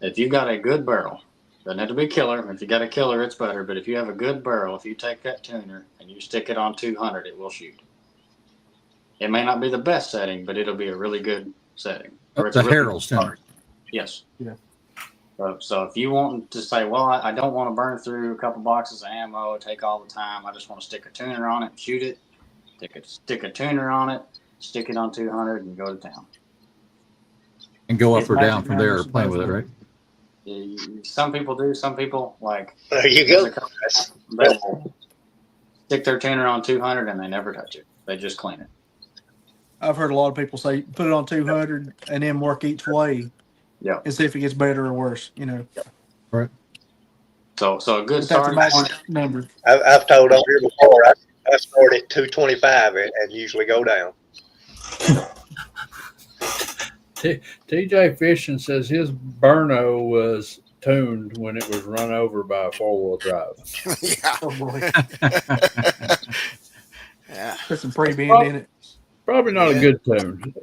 If you've got a good barrel, doesn't have to be killer. If you got a killer, it's better. But if you have a good barrel, if you take that tuner and you stick it on 200, it will shoot. It may not be the best setting, but it'll be a really good setting. Or it's The really Harold's good. tuner. Yes. Yeah. So if you want to say, well, I don't want to burn through a couple boxes of ammo, take all the time. I just want to stick a tuner on it and shoot it. Stick a tuner on it, stick it on 200, and go to town. And go up It's or down magic from there, numbers, playing with it, right? Some people do. Some people like. There you there's go. a couple that will stick their tuner on 200 and they never touch it. They just clean it. I've heard a lot of people say put it on 200 and then work each way. Yeah. And see if it gets better or worse. Right. So a good But that's a starting magic point. number. I've told on here before. I start at 225 and usually go down. TJ Fishing says his Burno was tuned when it was run over by a 4-wheel drive. Yeah. Oh boy. Yeah. Put some pre-bend in it. Probably not a Yeah. good tune.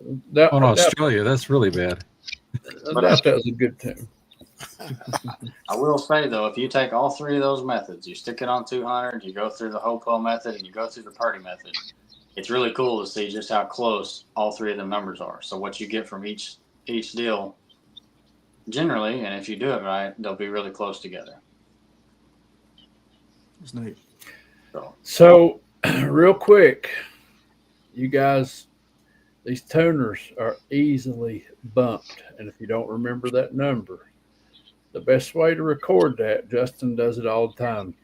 On Australia, that's really bad. I doubt that was a good tune. I will say though, if you take all three of those methods, you stick it on 200, you go through the Hopewell method, and you go through the Purdy method. It's really cool to see just how close all three of the numbers are. So what you get from each deal generally, and if you do it right, they'll be really close together. It's neat. So, real quick, you guys, these tuners are easily bumped. And if you don't remember that number, the best way to record that, Justin does it all the time.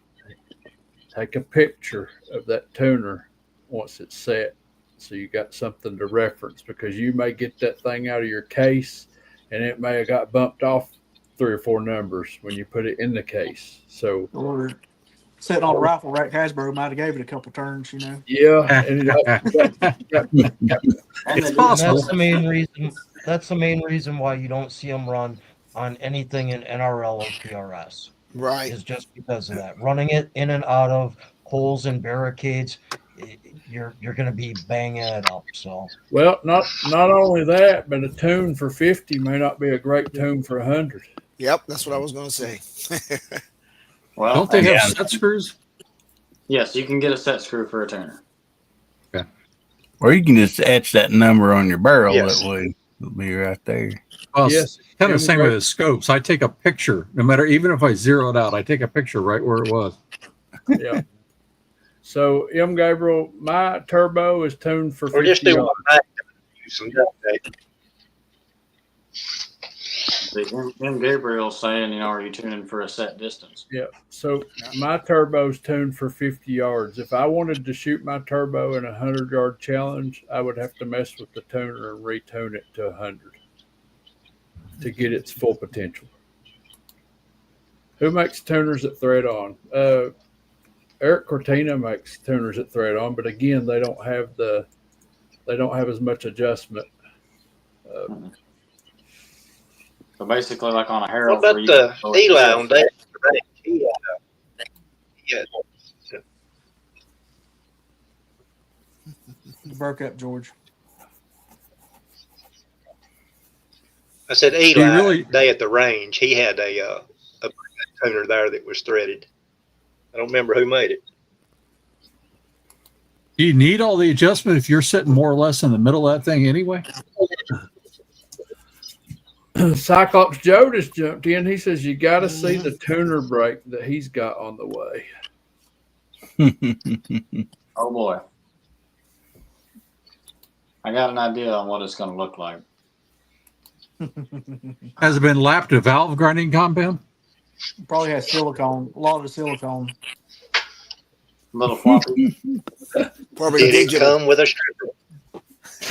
Take a picture of that tuner once it's set, so you got something to reference, because you may get that thing out of your case and it may have got bumped off 3 or 4 numbers when you put it in the case. So, Or sitting on a rifle rack, Hasbro might have gave it a couple turns, you know. yeah, and It's And possible. that's the main reason. That's the main reason why you don't see them run on anything in NRL or PRS. Right. Is just because of that. Running it in and out of holes and barricades, you're going to be banging it up. So, well, not only that, but a tune for 50 may not be a great tune for 100. Yep, that's what I was going to say. Well, Don't they have set screws? yes, you can get a set screw for a tuner. Or you can just etch that number on your barrel. Yes. That way it'll be right there. Well, Yes, kind of the same with the scopes. I take a picture, no matter, even if I zero it out, I take a picture right where it was. Yeah. So, M. Gabriel, my turbo is tuned for Or 50 just do yards. one. Some duct tape. M. Gabriel's saying, are you tuning for a set distance? Yeah. So my turbo's tuned for 50 yards. If I wanted to shoot my turbo in a 100-yard challenge, I would have to mess with the tuner and retune it to 100 to get its full potential. Who makes tuners at Thread On? Eric Cortina makes tuners at Thread On, but again, they don't have as much adjustment. So basically, like on a What Harold. about the Eli on that? Yeah. You broke up, George. I said Eli. Do you really- Day at the range, he had a tuner there that was threaded. I don't remember who made it. Do you need all the adjustment if you're sitting more or less in the middle of that thing anyway? Cyclops Joe just jumped in. He says, you got to see the tuner break that he's got on the way. Oh boy, I got an idea on what it's going to look like. Has it been lapped to valve grinding compound? Probably has silicone, a lot of silicone. Little floppy. Probably Did it digital. come with a stripper?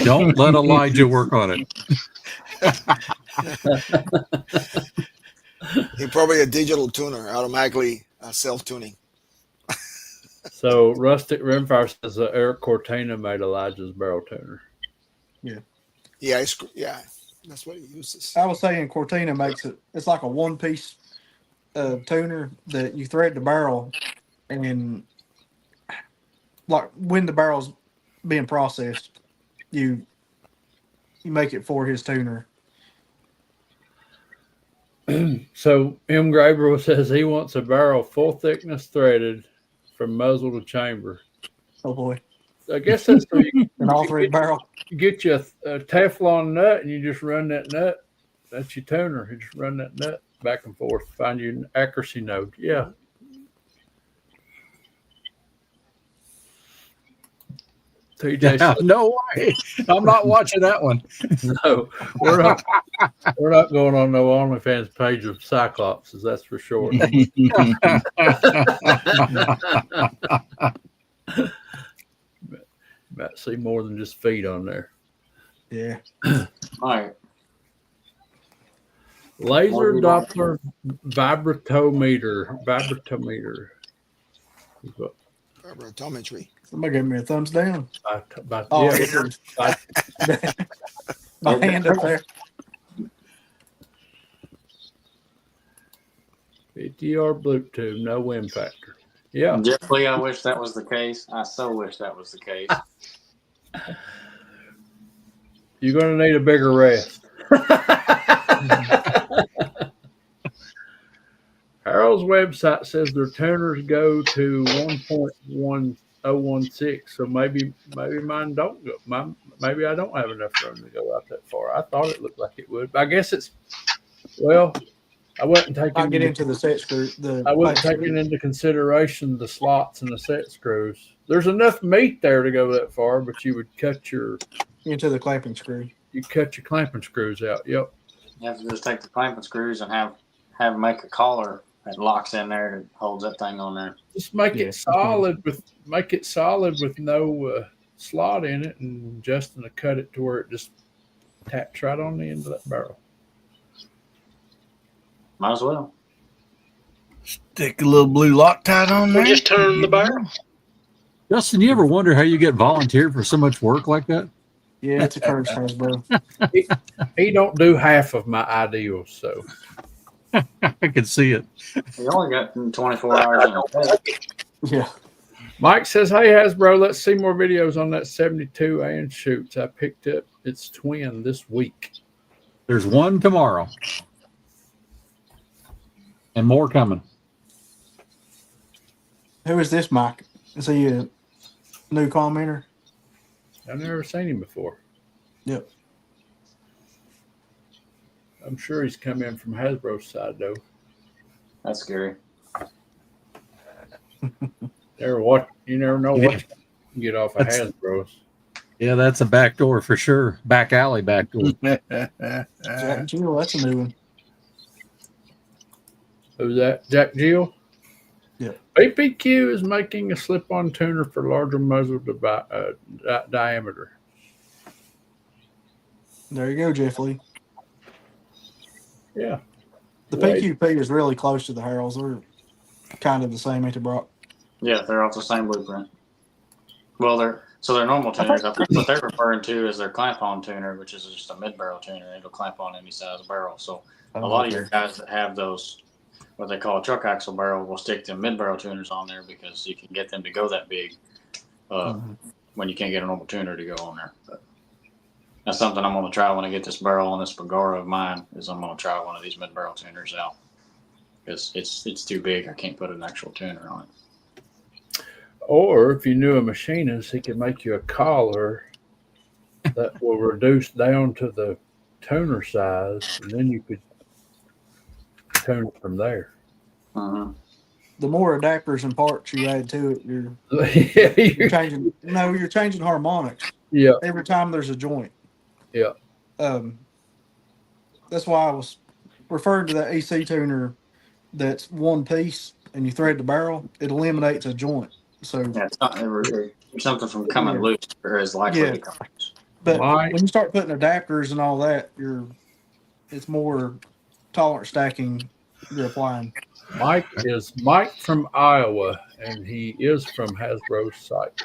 Don't let Elijah work on it. He's probably a digital tuner, automatically self-tuning. So Rustic Rimfire says Eric Cortina made Elijah's barrel tuner. Yeah, that's what he uses. I was saying Cortina makes it. It's like a one-piece tuner that you thread the barrel, and like when the barrel's being processed, you make it for his tuner. So M. Gabriel says he wants a barrel full thickness threaded from muzzle to chamber. Oh boy! I guess that's so you An all-thread barrel. get you a Teflon nut and you just run that nut. That's your tuner. You just run that nut back and forth, find your accuracy node. Yeah. TJ Yeah, says, no way. I'm not watching that one. no, we're not going on no OnlyFans page of Cyclopses, that's for sure. Might see more than just feet on there. Yeah. All right. Laser Doppler vibratometer. Vibratometry. Somebody gave me a thumbs down. Oh, Yeah. My hand up there. 50-yard Bluetooth, no wind factor. Yeah. Jeffrey, I wish that was the case. I so wish that was the case. You're going to need a bigger rest. Harold's website says their tuners go to 1.1016, so maybe mine don't go. Maybe I don't have enough room to go out that far. I thought it looked like it would. I guess it's Well, I wasn't Not taking get into the set screw. I wasn't taking into consideration the slots and the set screws. There's enough meat there to go that far, but you would cut your clamping screw. You cut your clamping screws out. Yep. You have to just take the clamping screws and have them make a collar that locks in there that holds that thing on there. Just make it solid with no slot in it, and Justin to cut it to where it just taps right on the end of that barrel. Might as well. Stick a little blue Loctite on there. Or just turn the barrel. Justin, you ever wonder how you get volunteered for so much work like that? Yeah, it's a curse, bro. He don't do half of my ideals, so I can see it. You only got 24 hours in a day. Yeah. Mike says, "Hey Hasbro, let's see more videos on that 72 and shoots. I picked up its twin this week. There's one tomorrow, and more coming." Who is this, Mike? Is he a new commenter? I've never seen him before. Yep. I'm sure he's come in from Hasbro's side though. That's scary. You never know what you can get off of Hasbro's. Yeah, that's a back door for sure. Back alley back door. Jack Jill, that's a new one. Who's that? Jack Jill? Yeah. APQ is making a slip-on tuner for larger muzzle diameter. There you go, Jeff Lee. Yeah. The PQP is really close to the Harrells. They're kind of the same, ain't they, Brock? Yeah, they're off the same blueprint. Well, they're normal tuners. I think what they're referring to is their clamp-on tuner, which is just a mid-barrel tuner. It'll clamp on any size barrel. So a lot of your guys that have those, what they call a truck axle barrel, will stick them mid-barrel tuners on there because you can get them to go that big when you can't get a normal tuner to go on there. But that's something I'm going to try when I get this barrel on this Pagora of mine. Is I'm going to try one of these mid-barrel tuners out because it's too big. I can't put an actual tuner on it. Or if you knew a machinist, he could make you a collar that will reduce down to the tuner size, and then you could tune it from there. Uh-huh. The more adapters and parts you add to it, you're changing. No, you're changing harmonics. Yeah. Every time there's a joint. Yeah. That's why I was referring to that EC tuner that's one piece and you thread the barrel. It eliminates a joint. So yeah, it's not something from coming loose or as likely to come loose. But when you start putting adapters and all that, it's more tolerant stacking you're applying. Mike is Mike from Iowa, and he is from Hasbro's site.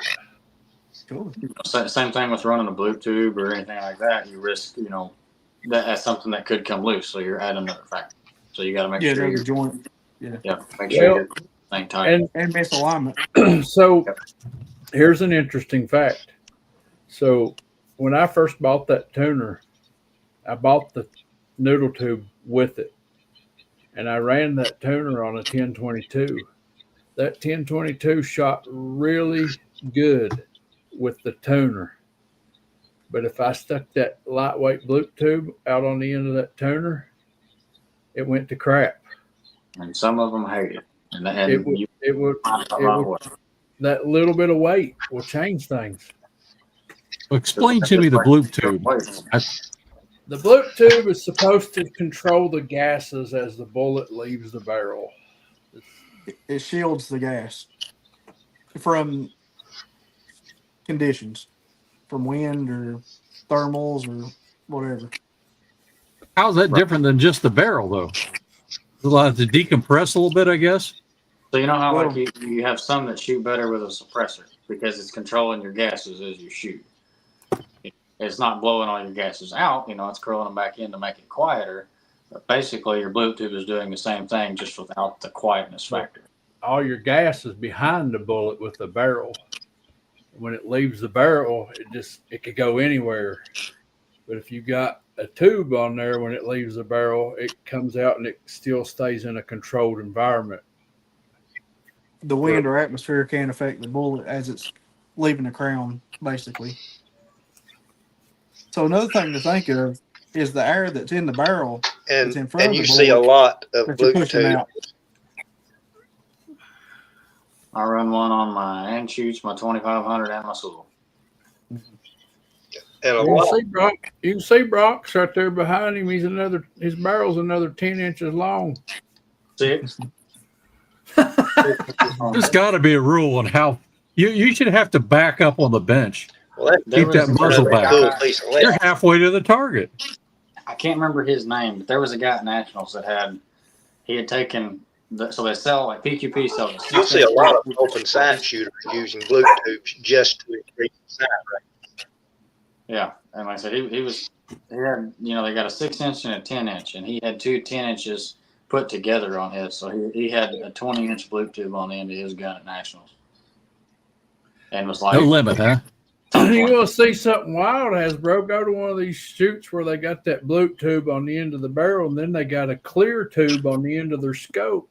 Cool. Same thing with running a blue tube or anything like that. You risk, that's something that could come loose. So you're adding another factor. So you got to make sure your joint. Yeah. Make sure you're staying tight and misalignment. So here's an interesting fact. So when I first bought that tuner, I bought the noodle tube with it, and I ran that tuner on a 1022. That 1022 shot really good with the tuner. But if I stuck that lightweight blue tube out on the end of that tuner, it went to crap. And some of them hate it. And it would that little bit of weight will change things. Well, explain to me the blue tube. The blue tube is supposed to control the gases as the bullet leaves the barrel. It shields the gas from conditions, from wind or thermals or whatever. How's that different than just the barrel, though? It's allowed to decompress a little bit, I guess. So you know how you have some that shoot better with a suppressor because it's controlling your gases as you shoot. It's not blowing all your gases out, it's curling them back in to make it quieter. But basically, your blue tube is doing the same thing, just without the quietness factor. All your gas is behind the bullet with the barrel. When it leaves the barrel, it could go anywhere. But if you got a tube on there, when it leaves the barrel, it comes out and it still stays in a controlled environment. The wind or atmosphere can affect the bullet as it's leaving the crown, basically. So another thing to think of is the air that's in the barrel It's in front of you the see a board lot of that you're pushing Bluetooth. out. I run one on my hand shoots, my 2500, and my swivel. And a You can lot. see Brock. You can see Brock's right there behind him. His barrel's another 10 inches long. 6. There's got to be a rule on how you should have to back up on the bench. Well, There Keep that was muzzle another back. cool guy- piece of You're lead. halfway to the target. I can't remember his name, but there was a guy at Nationals that he had taken, so they sell, like PQP sells. You'll see a lot of open sight shooters using Bluetooth just to increase the sight rate. Yeah, and like I said, he had, they got a 6-inch and a 10-inch, and he had 2 10-inches put together on his. So he had a 20-inch Bluetooth on the end of his gun at Nationals, and was like, No limit, huh? You want to see something wild, Hasbro? Go to one of these shoots where they got that Bluetooth tube on the end of the barrel, and then they got a clear tube on the end of their scope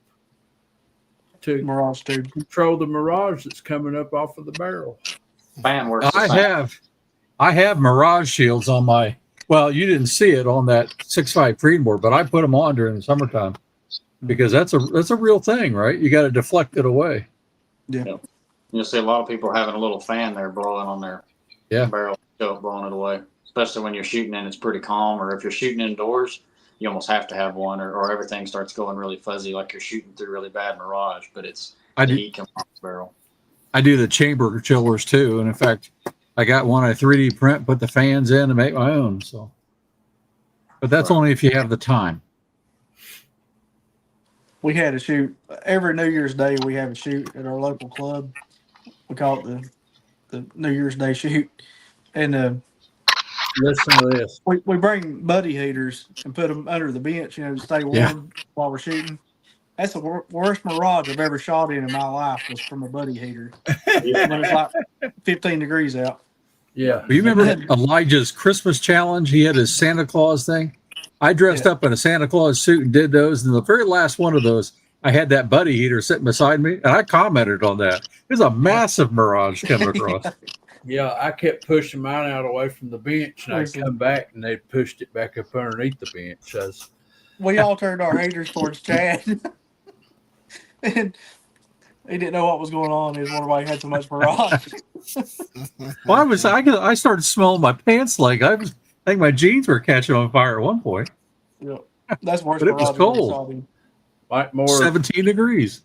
to Mirage tube. control the mirage that's coming up off of the barrel. fan works the I same. have Mirage shields on my. Well, you didn't see it on that 6.5 Creedmoor, but I put them on during the summertime because that's a real thing, right? You got to deflect it away. Yeah. You'll see a lot of people having a little fan there blowing on their barrel scope, blowing it away, especially when you're shooting and it's pretty calm, or if you're shooting indoors, you almost have to have one, or everything starts going really fuzzy, like you're shooting through really bad mirage, but it's the heat coming off the barrel. I do the chamber chillers too, and in fact, I got one I 3D print, put the fans in, and make my own. So, but that's only if you have the time. We had a shoot every New Year's Day. We have a shoot at our local club. We call it the New Year's Day shoot, and Listen to this. we bring buddy heaters and put them under the bench, to stay warm while we're shooting. That's the worst mirage I've ever shot in my life was from a buddy heater when it's like 15 degrees out. Yeah. You remember Elijah's Christmas challenge? He had his Santa Claus thing. I dressed up in a Santa Claus suit and did those. And the very last one of those, I had that buddy heater sitting beside me, and I commented on that. There's a massive mirage coming across. Yeah, I kept pushing mine out away from the bench, and I'd come back, and they pushed it back up underneath the bench. We all turned our haters towards Chad. And he didn't know what was going on. He was wondering why he had so much mirage. Well, I started smelling my pants like I think my jeans were catching on fire at one point. Yeah, that's worse. But it was mirage I've ever cold. shot in. Mike Moore, 17 degrees.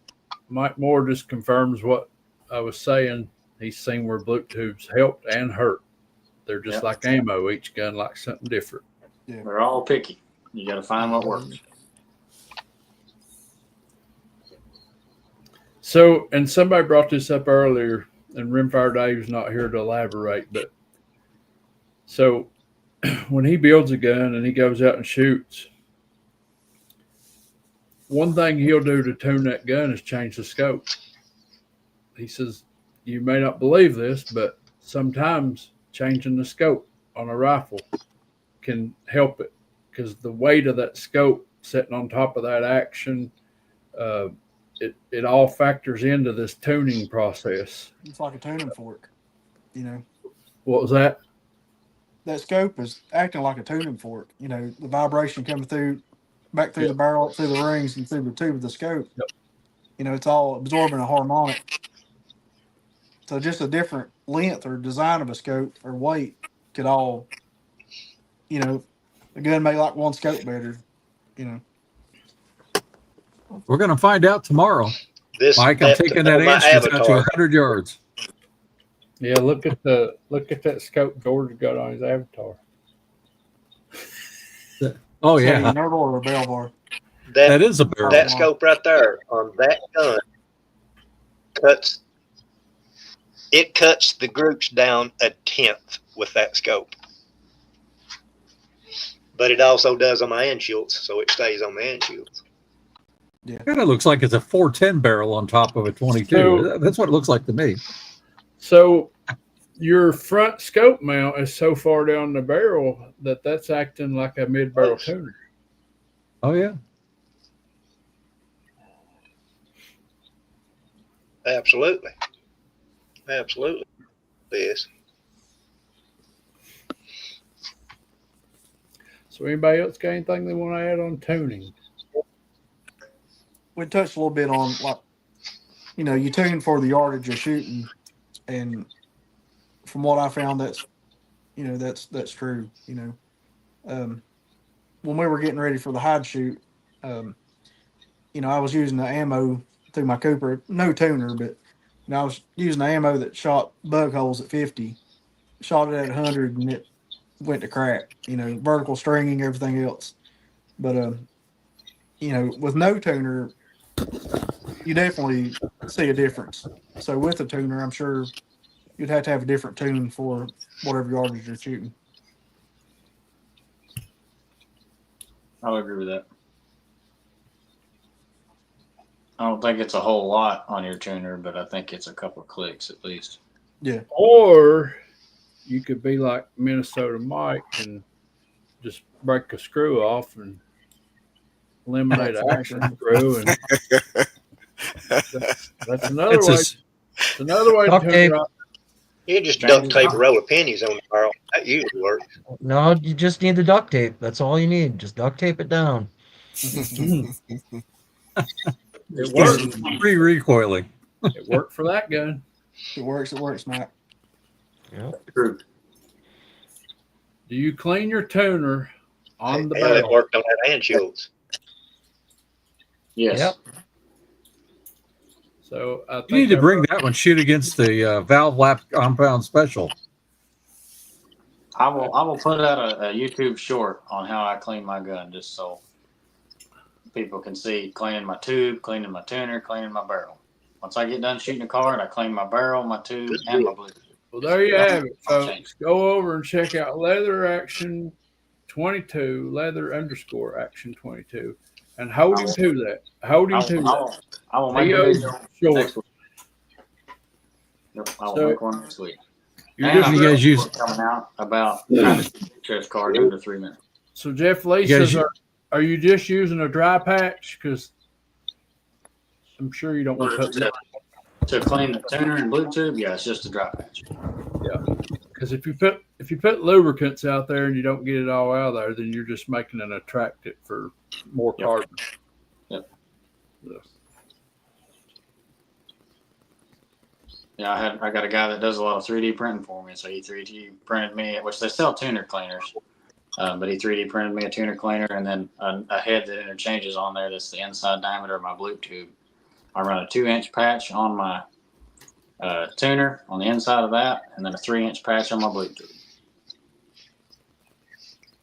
Mike Moore just confirms what I was saying. He's seen where Bluetooths helped and hurt. They're just like ammo. Each gun likes something different. Yeah. They're all picky. You got to find what works. So, and somebody brought this up earlier, and Rimfire Dave's not here to elaborate, but so when he builds a gun and he goes out and shoots, one thing he'll do to tune that gun is change the scope. He says, you may not believe this, but sometimes changing the scope on a rifle can help it because the weight of that scope sitting on top of that action, it all factors into this tuning process. It's like a tuning fork, What was that? That scope is acting like a tuning fork. The vibration coming back through the barrel, through the rings, and through the tube of the scope. Yep. It's all absorbing a harmonic. So just a different length or design of a scope or weight could all, the gun may like one scope better, We're going to find out tomorrow. Mike, I'm taking that answer out to 100 yards. Yeah, look at that scope George got on his avatar. Oh, So yeah. a nerval or a barrel bar. That is a barrel. That scope right there on that gun cuts the groups down a 1/10 with that scope. But it also does on my end shields, so it stays on my end shields. Yeah. Kind of looks like it's a 410 barrel on top of a 22. So- That's what it looks like to me. So your front scope mount is so far down the barrel that's acting like a mid-barrel tuner. Oh, yeah. Absolutely. Yes. So anybody else got anything they want to add on tuning? We touched a little bit on, like, you tune for the yardage you're shooting, and from what I found, that's true. When we were getting ready for the hide shoot, I was using the ammo through my Cooper, no tuner, but I was using the ammo that shot bug holes at 50, shot it at 100, and it went to crap. Vertical stringing, everything else. But with no tuner, you definitely see a difference. So with a tuner, I'm sure you'd have to have a different tune for whatever yardage you're shooting. I'll agree with that. I don't think it's a whole lot on your tuner, but I think it's a couple of clicks at least. Yeah. Or you could be like Minnesota Mike and just break a screw off and eliminate an action screw, and that's another way. It's another way to Duct tune tape. it up. You just duct tape a roll of pennies on the barrel. That usually works. No, you just need the duct tape. That's all you need. Just duct tape it down. It works. Free recoiling. It worked for that gun. It works, Mike. True. Do you clean your tuner on the Hell, it barrel? worked on that hand shields. Yes. Yep. So I think You need to bring that one. Shoot against the valve lap compound special. I will put out a YouTube short on how I clean my gun, just so people can see cleaning my tube, cleaning my tuner, cleaning my barrel. Once I get done shooting a card, I clean my barrel, my tube, and my blue. Well, there you have it, folks. Go over and check out Leather Action 22, Leather _Action 22, and hold him to that. Hold him to that. I will make a video next week. Yep, I will So- make one next week. You're And just- I'm You guys use- coming out about how to shoot a Benchrest card under 3 minutes. So Jeff Lee You guys says, are you just using a dry patch? Because I'm sure you don't want to put. To clean the tuner and blue tube, yeah, it's just a dry patch. Because if you put lubricants out there and you don't get it all out of there, then you're just making an attractant for more Yep. carbon. Yep. Yeah. Yeah, I got a guy that does a lot of 3D printing for me, so he 3D printed me, which they sell tuner cleaners, but he 3D printed me a tuner cleaner and then a head that interchanges on there. That's the inside diameter of my blue tube. I run a 2-inch patch on my tuner on the inside of that, and then a 3-inch patch on my blue tube,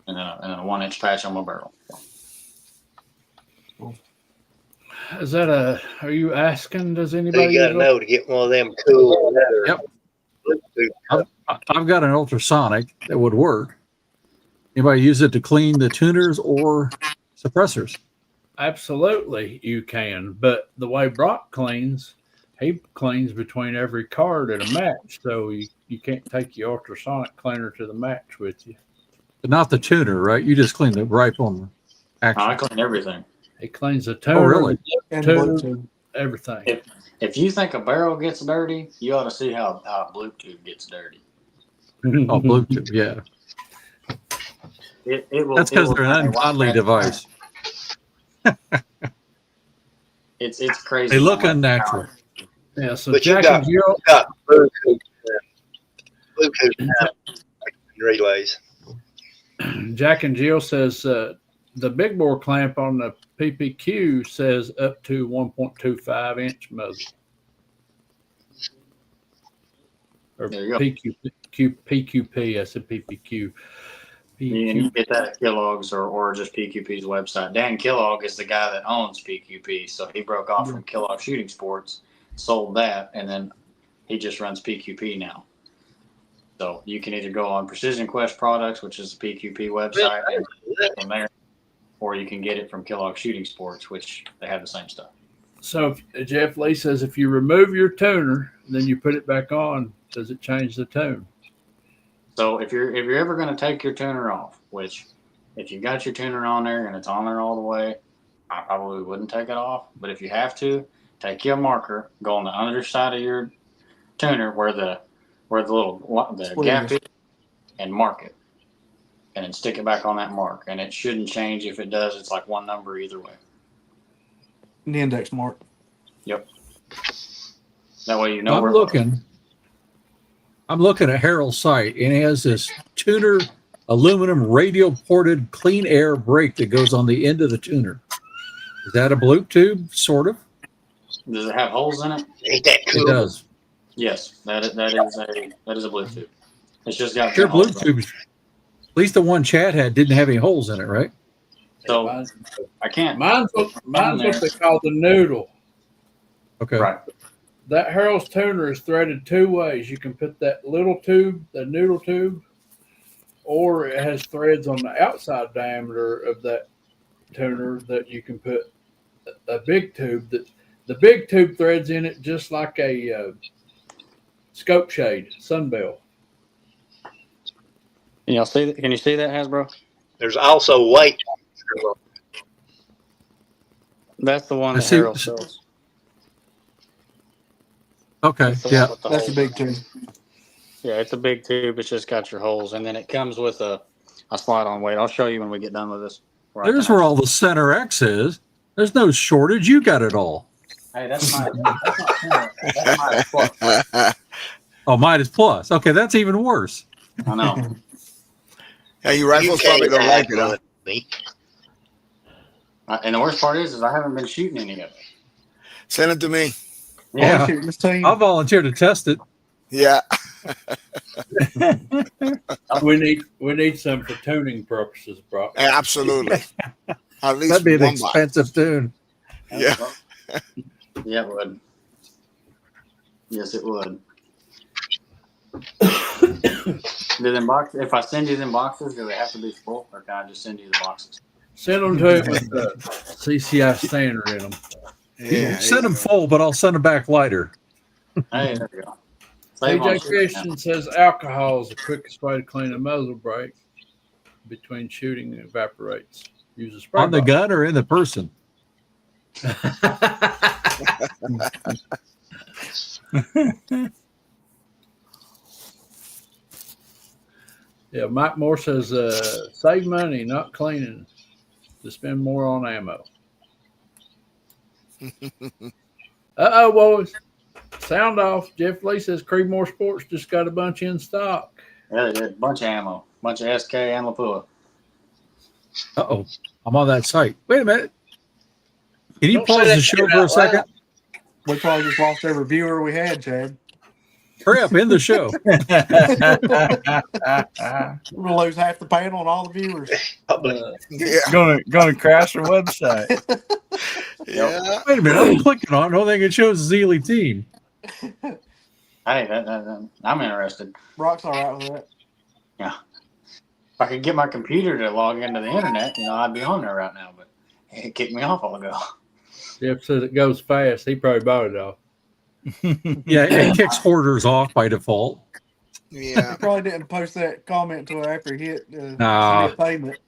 and then a 1-inch patch on my barrel. Is that are you asking, does anybody? You got to know to get one of them cool leather. Yep. Blue- I've got an ultrasonic that would work. Anybody use it to clean the tuners or suppressors? Absolutely, you can. But the way Brock cleans, he cleans between every card at a match. So you can't take your ultrasonic cleaner to the match with you. But not the tuner, right? You just clean the right on the action. I clean everything. He cleans the tuner, Oh, really? And tuner, blue tube. everything. If you think a barrel gets dirty, you ought to see how a blue tube gets dirty. Oh, Bluetooth, yeah. It will. That's because they're an ungodly device. It's crazy. They look how much unnatural. Yeah, so But you Jack got- and Jill, Got Bluetooth relays. Jack and Jill says the big bore clamp on the PPQ says up to 1.25 inch muzzle. Or There you go. PQP, I said PPQ. You can get that at Kellogg's or just PQP's website. Dan Kellogg is the guy that owns PQP, so he broke off from Kellogg Shooting Sports, sold that, and then he just runs PQP now. So you can either go on Precision Quest Products, which is the PQP website, and from there, or you can get it from Kellogg Shooting Sports, which they have the same stuff. So Jeff Lee says if you remove your tuner, then you put it back on, does it change the tune? So if you're ever going to take your tuner off, which if you got your tuner on there and it's on there all the way, I probably wouldn't take it off. But if you have to, take your marker, go on the underside of your tuner where the little gap is, and mark it. and then stick it back on that mark. And it shouldn't change. If it does, it's like one number either way. The index mark. Yep. That way you know I'm where. looking at Harold's site, and it has this tuner aluminum radial ported clean air brake that goes on the end of the tuner. Is that a bloop tube? Sort of. Does it have holes in it? Ain't that cool? It does. Yes, that is a Bluetooth. It's just got Your holes in it. Bluetooth, at least the one Chad had, didn't have any holes in it, right? So Mine's I can't. what they call the noodle. Okay. Right. That Harold's tuner is threaded two ways. You can put that little tube, the noodle tube, or it has threads on the outside diameter of that tuner that you can put a big tube. That the big tube threads in it just like a scope shade, sunbelt. Can you see that? Can you see that, Hasbro? There's also weight. That's the one I that see. Harold sells. Okay. That's the one Yeah. with the That's a holes. big tube. Yeah, it's a big tube. It's just got your holes, and then it comes with a slide-on weight. I'll show you when we get done with this. There's where all the center X is. There's no shortage. You got it all. Hey, that's my plus. Oh, mine is plus. Okay, that's even worse. I know. Hey, you rifles probably don't like it, huh? Me. And the worst part is I haven't been shooting any of it. Send it to me. Yeah. This team. I'll volunteer to test it. Yeah. We need some for tuning purposes, bro. Absolutely. At least That'd be an one box. expensive tune. Yeah. Yeah, it would. Yes, it would. If I send you them boxes, do they have to be full, or can I just send you the boxes? Send them to it with the CCI standard in them. Yeah. Send them full, but I'll send them back lighter. Hey, there we go. Save on TJ shipping Christian says alcohol is the quickest way to clean a muzzle brake. Between shooting, it evaporates. Use a spray On the bottle. gun or in the person? Yeah, Mike Moore says save money, not cleaning, to spend more on ammo. Uh-oh, boys. Sound off. Jeff Lee says Creedmoor Sports just got a bunch in stock. Yeah, they did. Bunch of ammo. Bunch of SK and Lapua. Uh-oh. I'm on that site. Wait a minute. Can you Don't say pause that the show shit for a out second? loud. We probably just lost every viewer we had, Chad. Hurry up, end the show. We're gonna lose half the panel and all the viewers. Yeah. Gonna crash our website. Yeah. Wait a minute. I'm clicking on it. The only thing it shows is Zealy team. Hey, I'm interested. Brock's all right with that. Yeah. If I could get my computer to log into the internet, I'd be on there right now, but it kicked me off all ago. Jeff says it goes fast. He probably bought it off. Yeah, it kicks hoarders off by default. Yeah. He probably didn't post that comment until after he hit Nah. payment.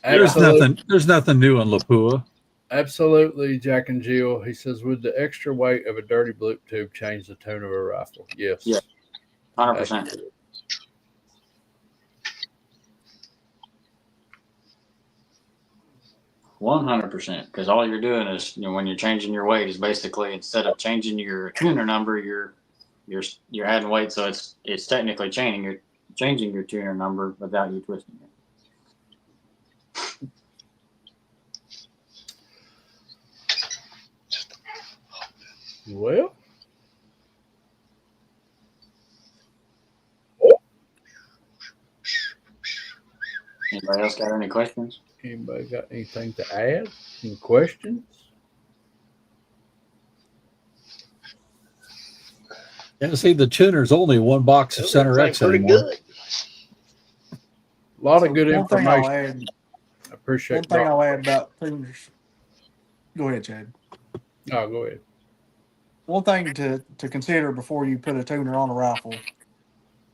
There's nothing new on Lapua. Absolutely, Jack and Jill. He says, would the extra weight of a dirty bloop tube change the tone of a rifle? Yes. Yeah. 100%. 100%, because all you're doing is, when you're changing your weight, is basically, instead of changing your tuner number, you're adding weight, so it's technically changing your tuner number without you twisting it. Well, Anybody else got any questions? anybody got anything to add? Any questions? And see, the tuner's only one box of Center X pretty anymore. good. A lot of good One thing I'll information. add, I appreciate one thing Brock. I'll add about tuners. Go ahead, Chad. Oh, go ahead. One thing to consider before you put a tuner on a rifle.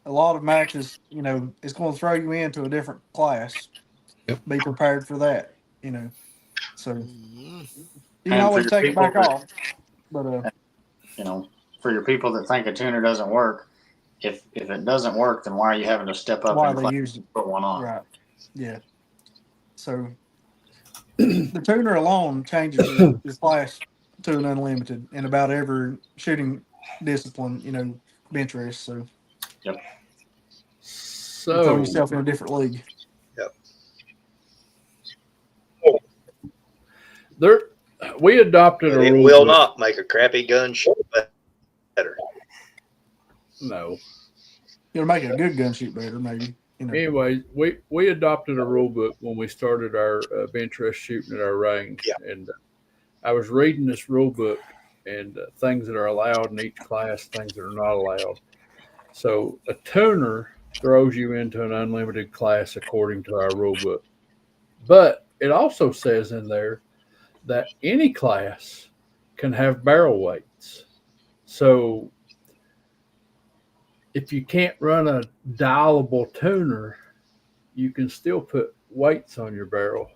A lot of matches, it's going to throw you into a different class. Yep. Be prepared for that, So Mhm. you can And always for take your it back people off. But For your people that think a tuner doesn't work, if it doesn't work, then why are you having to step up Why and they use it. put one on? Right. Yeah. So the tuner alone changes the class to an unlimited in about every shooting discipline, Benchrest. So Yep. you throw So yourself in a different league. there, we adopted But a it rule will book. not make a crappy gun shoot better. No. It'll make a good gun shoot better, maybe. Anyway, we adopted a rule book when we started our Benchrest shooting at our range, Yeah. and I was reading this rule book and things that are allowed in each class, things that are not allowed. So a tuner throws you into an unlimited class according to our rule book, but it also says in there that any class can have barrel weights. So if you can't run a dialable tuner, you can still put weights on your barrel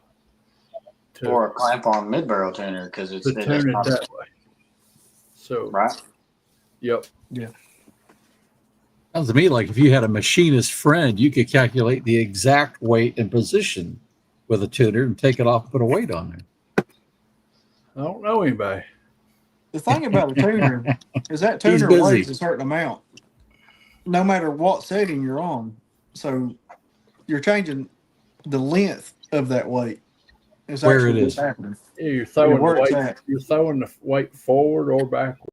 Or a clamp on mid barrel tuner because to tune it that way. So, right. Yep. Yeah. Sounds to me like if you had a machinist friend, you could calculate the exact weight and position with a tuner and take it off and put a weight on there. I don't know anybody. The thing about a tuner is that He's tuner busy. weighs a certain amount, no matter what setting you're on. So you're changing the length of that weight. It's Where actually it what's is. happening. Yeah, you're throwing where the it's weight. at. You're throwing the weight forward or backward.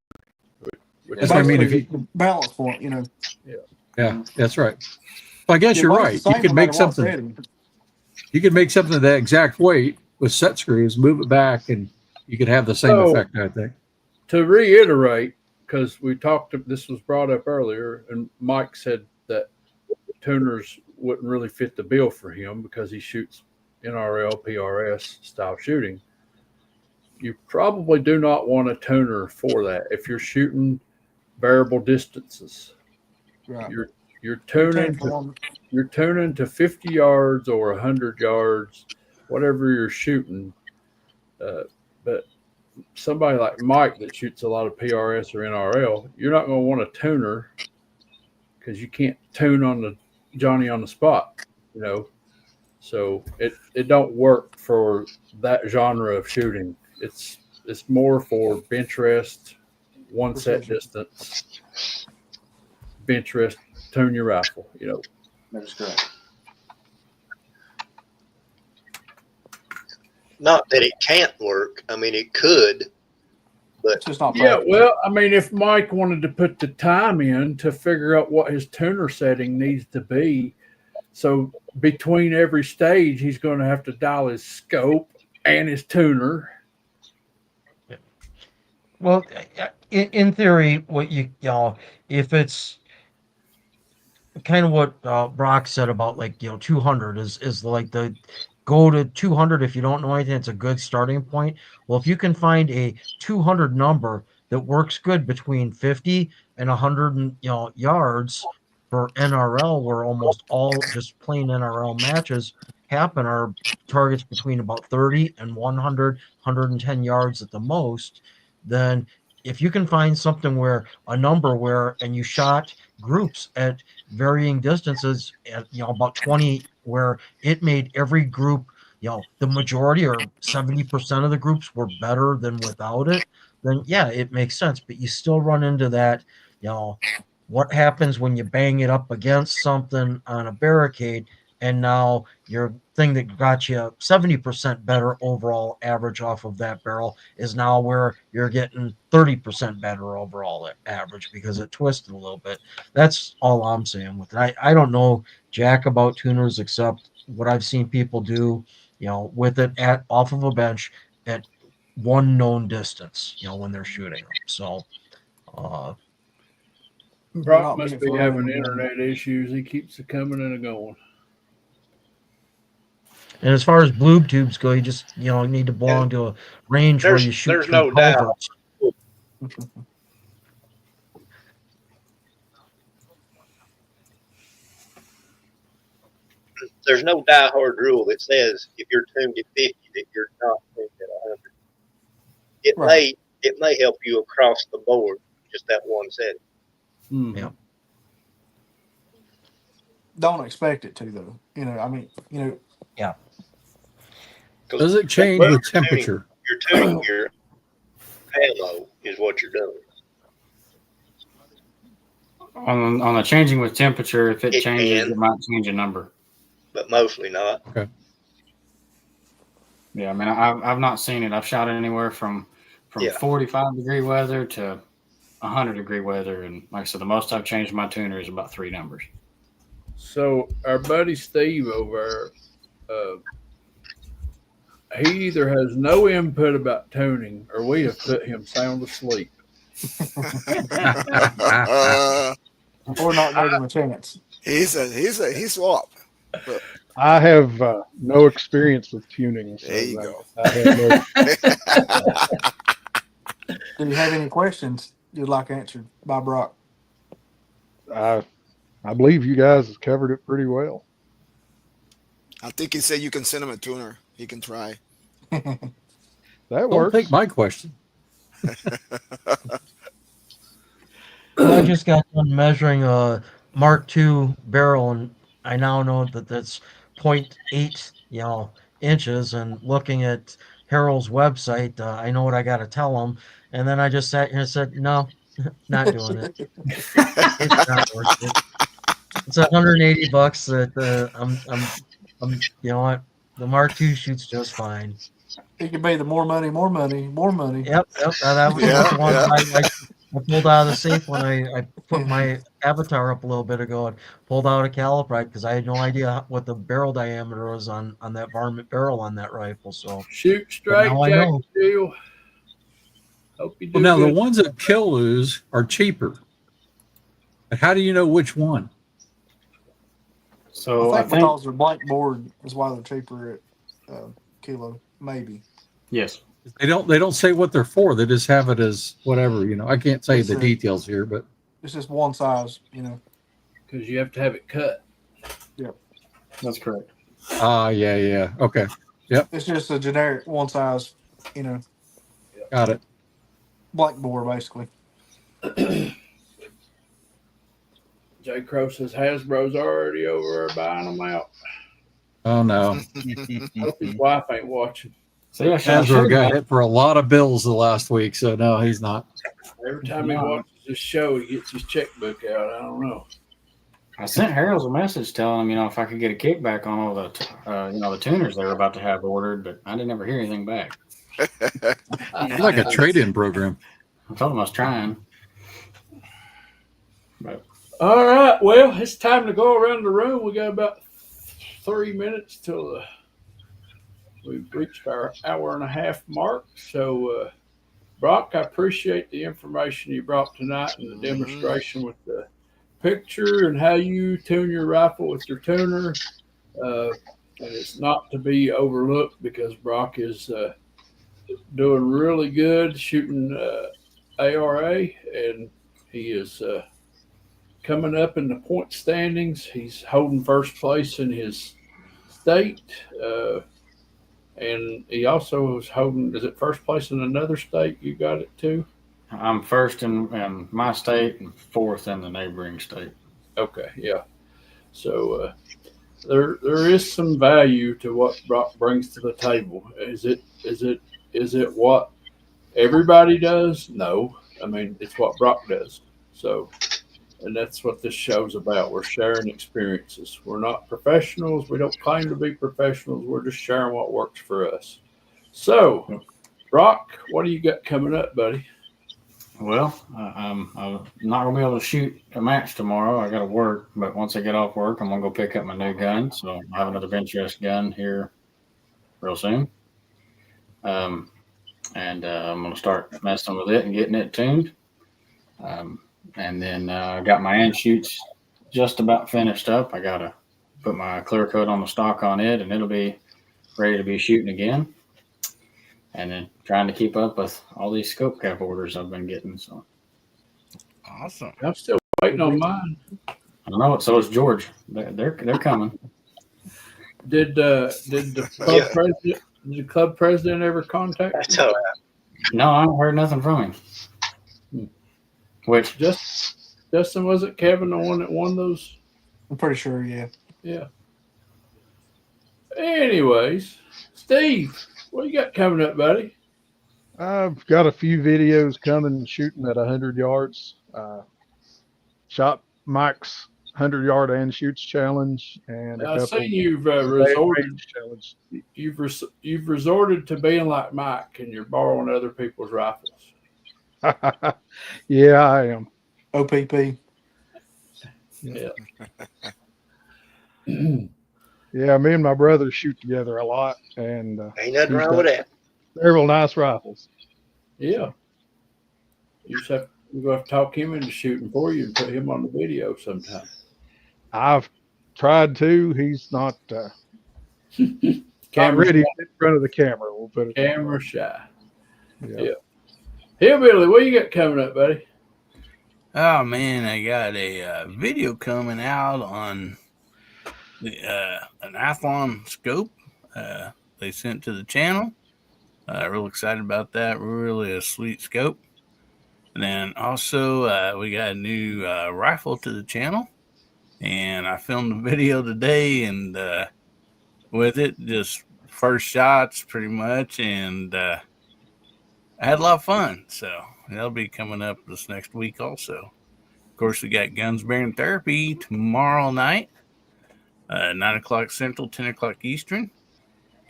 That's what I mean. If Basically, you, the balance point, yeah, that's right. Well, I guess it you're weighs right. the You same could no make matter what something. setting. You could make something of that exact weight with set screws, move it back, and you could have the same So- effect. I think. To reiterate, because we talked, this was brought up earlier, and Mike said that tuners wouldn't really fit the bill for him because he shoots NRL, PRS style shooting. You probably do not want a tuner for that. If you're shooting variable distances, Right. you're tuning you're tuning to 50 yards or 100 yards, whatever you're shooting. But somebody like Mike that shoots a lot of PRS or NRL, you're not going to want a tuner because you can't tune on the Johnny on the spot, So it don't work for that genre of shooting. It's more for Benchrest, one set distance, Benchrest, tune your rifle, That is correct. Not that it can't work. I mean, it could, but It's just not Yeah, practical. well, I mean, if Mike wanted to put the time in to figure out what his tuner setting needs to be, so between every stage, he's going to have to dial his scope and his tuner. Well, in theory, what if it's kind of what Brock said about 200 is like the go to 200 if you don't know anything. It's a good starting point. Well, if you can find a 200 number that works good between 50 and 100 yards for NRL, where almost all just plain NRL matches happen, are targets between about 30 and 100, 110 yards at the most, then if you can find something where a number where and you shot groups at varying distances at about 20 where it made every group the majority or 70% of the groups were better than without it, then yeah, it makes sense. But you still run into that what happens when you bang it up against something on a barricade and now your thing that got you 70% better overall average off of that barrel is now where you're getting 30% better overall average because it twisted a little bit. That's all I'm saying with it. I don't know jack about tuners except what I've seen people do, with it at off of a bench at one known distance, when they're shooting them. So, Brock must be having internet issues. He keeps it coming and going. and as far as blue tubes go, you just need to belong to a range where you shoot there's through no doubt. culverts. There's no die-hard rule that says if you're tuned at 50 that you're not tuned at 100. It may help you across the board, just that one setting. Mm-hmm. Yeah. don't expect it to though. You know, I mean, you know, Does it change with temperature? You're tuning your ammo is what you're doing. On the changing with temperature, if it It changes, can. it might change a number. But mostly not. Okay. Yeah, I mean, I've not seen it. I've shot anywhere from Yeah. 45-degree weather to 100-degree weather, and like I said, the most I've changed my tuner is about 3 numbers. So our buddy Steve over, he either has no input about tuning, or we have put him sound asleep. or not gave him a chance. He's swap. I have no experience with tuning. So There you go. I have Do you have any questions you'd like answered by Brock? I believe you guys have covered it pretty well. I think he said you can send him a tuner. He can try. That Don't works. take my question. I just got done measuring a Mark II barrel, and I now know that that's 0.8, inches. And looking at Harold's website, I know what I got to tell him. And then I just sat here and said, no, not doing it. It's not worth it. It's $180 that I'm, you know what? The Mark II shoots just fine. It could be the more money. Yep. That was Yeah, the one yeah. I pulled out of the safe when I put my avatar up a little bit ago and pulled out a caliper because I had no idea what the barrel diameter was on that varmint barrel on that rifle. So Shoot straight, now I Jack know. Steel. Hope you do Well, now good. the ones at Killoos are cheaper. But how do you know which one? So I think because they're blank board is why they're cheaper at kilo, maybe. yes. They don't say what they're for. They just have it as whatever. I can't say It's the a- details here, but It's just one size, Because you have to have it cut. That's correct. yeah. Okay, It's just a generic one size, got it. blank board basically. J. Crow says Hasbro's already over there buying them out. Oh no, Hope his wife ain't watching. So yeah, Hasbro got hit for a lot of bills the last week, so no, he's not. Every time he watches this show, he gets his checkbook out. I don't know. I sent Harold a message telling him, if I could get a kickback on all the, the tuners they were about to have ordered, but I didn't ever hear anything back. It's like a trade-in program. I told him I was trying. But All right. Well, it's time to go around the room. We got about 3 minutes till we've reached our hour and a half mark. So, Brock, I appreciate the information you brought tonight and the demonstration with the picture and how you tune your rifle with your tuner. And it's not to be overlooked because Brock is doing really good shooting ARA, and he is coming up in the point standings. He's holding first place in his state, and he also is holding, is it first place in another state? You got it too? I'm first in my state and fourth in the neighboring state. Okay, yeah. So there is some value to what Brock brings to the table. Is it what everybody does? No. I mean, it's what Brock does. So, and that's what this show's about. We're sharing experiences. We're not professionals. We don't claim to be professionals. We're just sharing what works for us. So, Brock, what do you got coming up, buddy? Well, I'm not going to be able to shoot a match tomorrow. I got to work, but once I get off work, I'm going to go pick up my new gun. So I have another Benchrest gun here real soon. And I'm going to start messing with it and getting it tuned. And then I got my end shoots just about finished up. I got to put my clear coat on the stock on it, and it'll be ready to be shooting again. And then trying to keep up with all these scope cap orders I've been getting. So Awesome. I'm still waiting on mine. I don't know. So is George. They're coming. Did the club president? Did the club president ever contact you? So No, I haven't heard nothing from him. Which Justin, was it Kevin, the one that won those I'm pretty sure. Yeah. Yeah. Anyways, Steve, what you got coming up, buddy? I've got a few videos coming shooting at 100 yards. Shot Mike's 100-yard and shoots challenge and a I see couple you've day resorted. range challenge. You've resorted to being like Mike, and you're borrowing other people's rifles. Yeah, I am. OPP. Yeah. Yeah, me and my brother shoot together a lot, and Ain't nothing he's wrong got with that. several nice rifles. Yeah. You just have to talk him into shooting for you and put him on the video sometime. I've tried to. He's not Camera ready shy. in front of the camera. We'll put it that Camera shy. way. Yeah. Hillbilly, what you got coming up, buddy? Oh man, I got a video coming out on the an Athlon scope they sent to the channel. Real excited about that. Really a sweet scope. And then also we got a new rifle to the channel, and I filmed a video today, and with it just first shots pretty much, and I had a lot of fun. So that'll be coming up this next week also. Of course, we got Guns Bearing Therapy tomorrow night, 9 o'clock Central, 10 o'clock Eastern.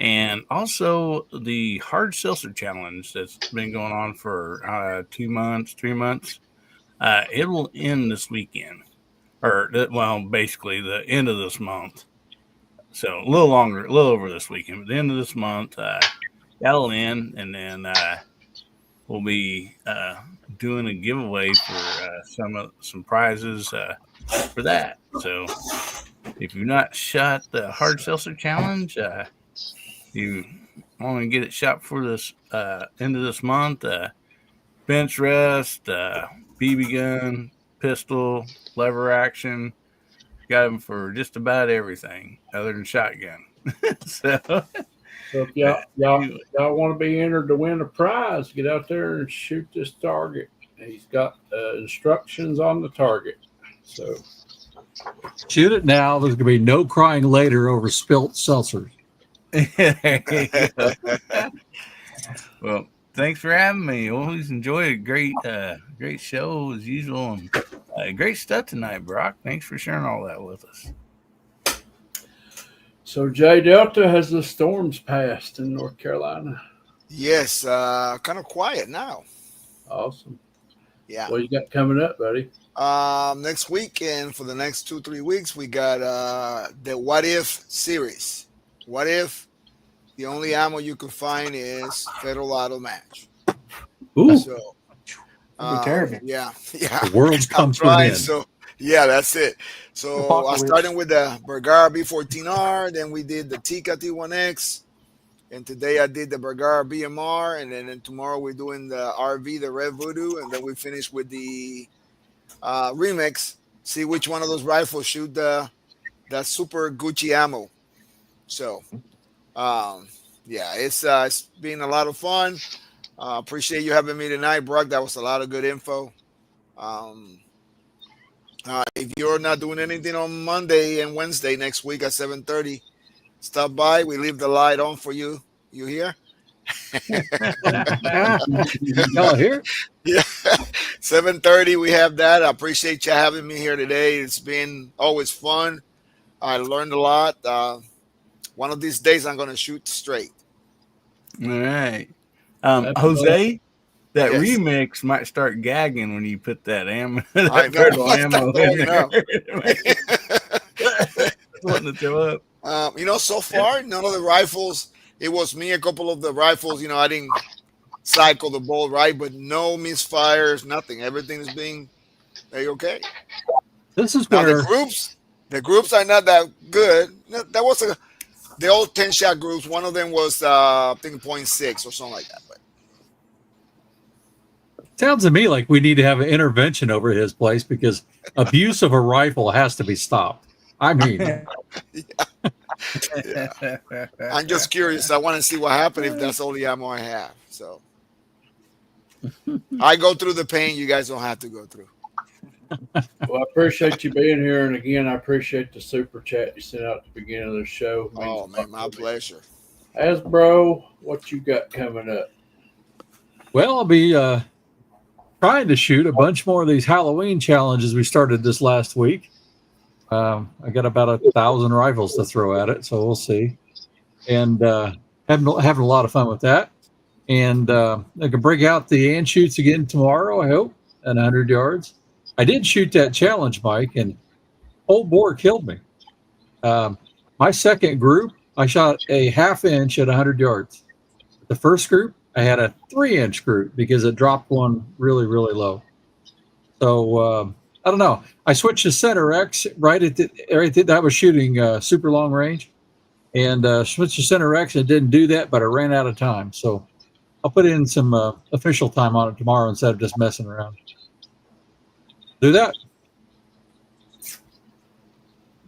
And also the Hard Seltzer Challenge that's been going on for 2 months, 3 months. It will end this weekend. Basically the end of this month. So a little longer, a little over this weekend. But the end of this month, that'll end. And then we'll be doing a giveaway for some prizes for that. So if you've not shot the Hard Seltzer Challenge, you want to get it shot for this end of this month. Benchrest, BB gun, pistol, lever action. Got them for just about everything other than shotgun. So if y'all want to be entered to win a prize, get out there and shoot this target. He's got instructions on the target. So Shoot it now. There's going to be no crying later over spilt seltzers. Well, thanks for having me. Always enjoy a great show as usual, and great stuff tonight, Brock. Thanks for sharing all that with us. So J Delta, has the storms passed in North Carolina? Yes, kind of quiet now. Awesome. Yeah. What you got coming up, buddy? Next week and for the next 2-3 weeks, we got the What If series. What if the only ammo you can find is Federal Auto Match? Ooh, So, That'd be terrible. yeah. the world's come I'm to an trying. end. So, yeah, that's it. So I Apocalypse. started with the Bergara B14R, then we did the Tika T1X, and today I did the Bergara BMR, and then tomorrow we're doing the RV, the Red Voodoo, and then we finish with the remix. See which one of those rifles shoot that super Gucci ammo. So, yeah, it's been a lot of fun. Appreciate you having me tonight, Brock. That was a lot of good info. If you're not doing anything on Monday and Wednesday next week at 7:30, stop by. We leave the light on for you. You here? Y'all here? Yeah, 7:30. We have that. I appreciate you having me here today. It's been always fun. I learned a lot. One of these days, I'm going to shoot straight. All right, Jose. That Yes. remix might start gagging when you put that ammo, I that know. turtle ammo in You know. there. Wanting to throw up. So far, none of the rifles. It was me. A couple of the rifles. I didn't cycle the bolt right, but no misfires, nothing. Everything is being okay. This is Now where the groups are not that good. That was the old 10-shot groups. One of them was I think 0.6 or something like that. But sounds to me like we need to have an intervention over his place because abuse of a rifle has to be stopped. I mean, yeah. I'm just curious. I want to see what happens if that's all the ammo I have. So I go through the pain you guys don't have to go through. Well, I appreciate you being here, and again, I appreciate the super chat you sent out at the beginning of the show. It means Oh a man, lot my to me. pleasure. Hasbro, what you got coming up? Well, I'll be trying to shoot a bunch more of these Halloween challenges we started this last week. I got about 1,000 rifles to throw at it, so we'll see. And having a lot of fun with that. And I can break out the and shoots again tomorrow, I hope, at 100 yards. I did shoot that challenge, Mike, and old boar killed me. My second group, I shot a half-inch at 100 yards. The first group, I had a 3-inch group because it dropped one really, really low. So I don't know. I switched to center X that was shooting super long range, and switched to center X and didn't do that, but I ran out of time. So I'll put in some official time on it tomorrow instead of just messing around. Do that.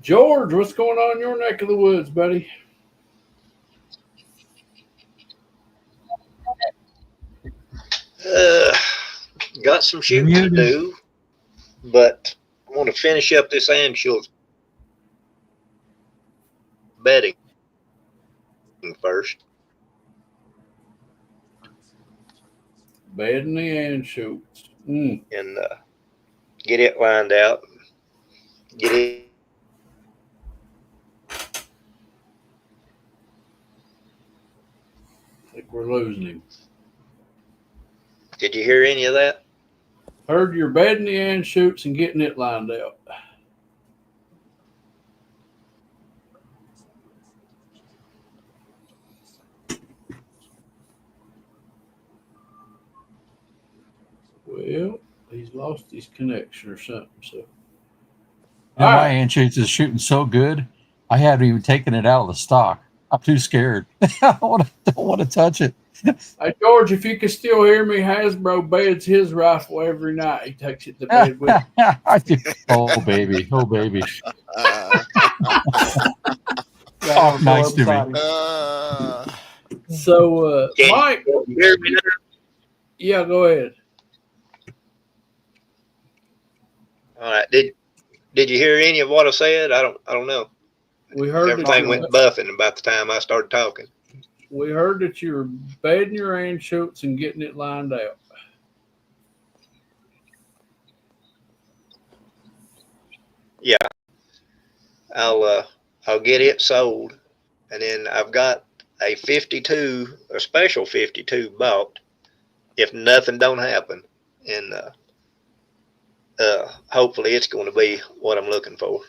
George, what's going on in your neck of the woods, buddy? Got some shooting to do, but I want to finish up this Anschutz bedding first. Bedding the Anschutz. And get it lined out. Get it. I think we're losing him. Did you hear any of that? Heard you're bedding the Anschutz and getting it lined out. Well, he's lost his connection or something. So, My Anschutz is shooting so good, I haven't even taken it out of the stock. I'm too scared. I don't want to touch it. Hey, George, if you can still hear me, Hasbro beds his rifle every night. He takes it to bed with him. Oh, baby. Oh, baby. Talk nice to me. So, Mike. You hear me now? Yeah, go ahead. All right. Did you hear any of what I said? I don't know. We heard everything went buffing about the time I started talking. We heard that you were bedding your Anschutz and getting it lined out. Yeah, I'll get it sold, and then I've got a 52, a special 52 bought if nothing don't happen, and hopefully it's going to be what I'm looking for.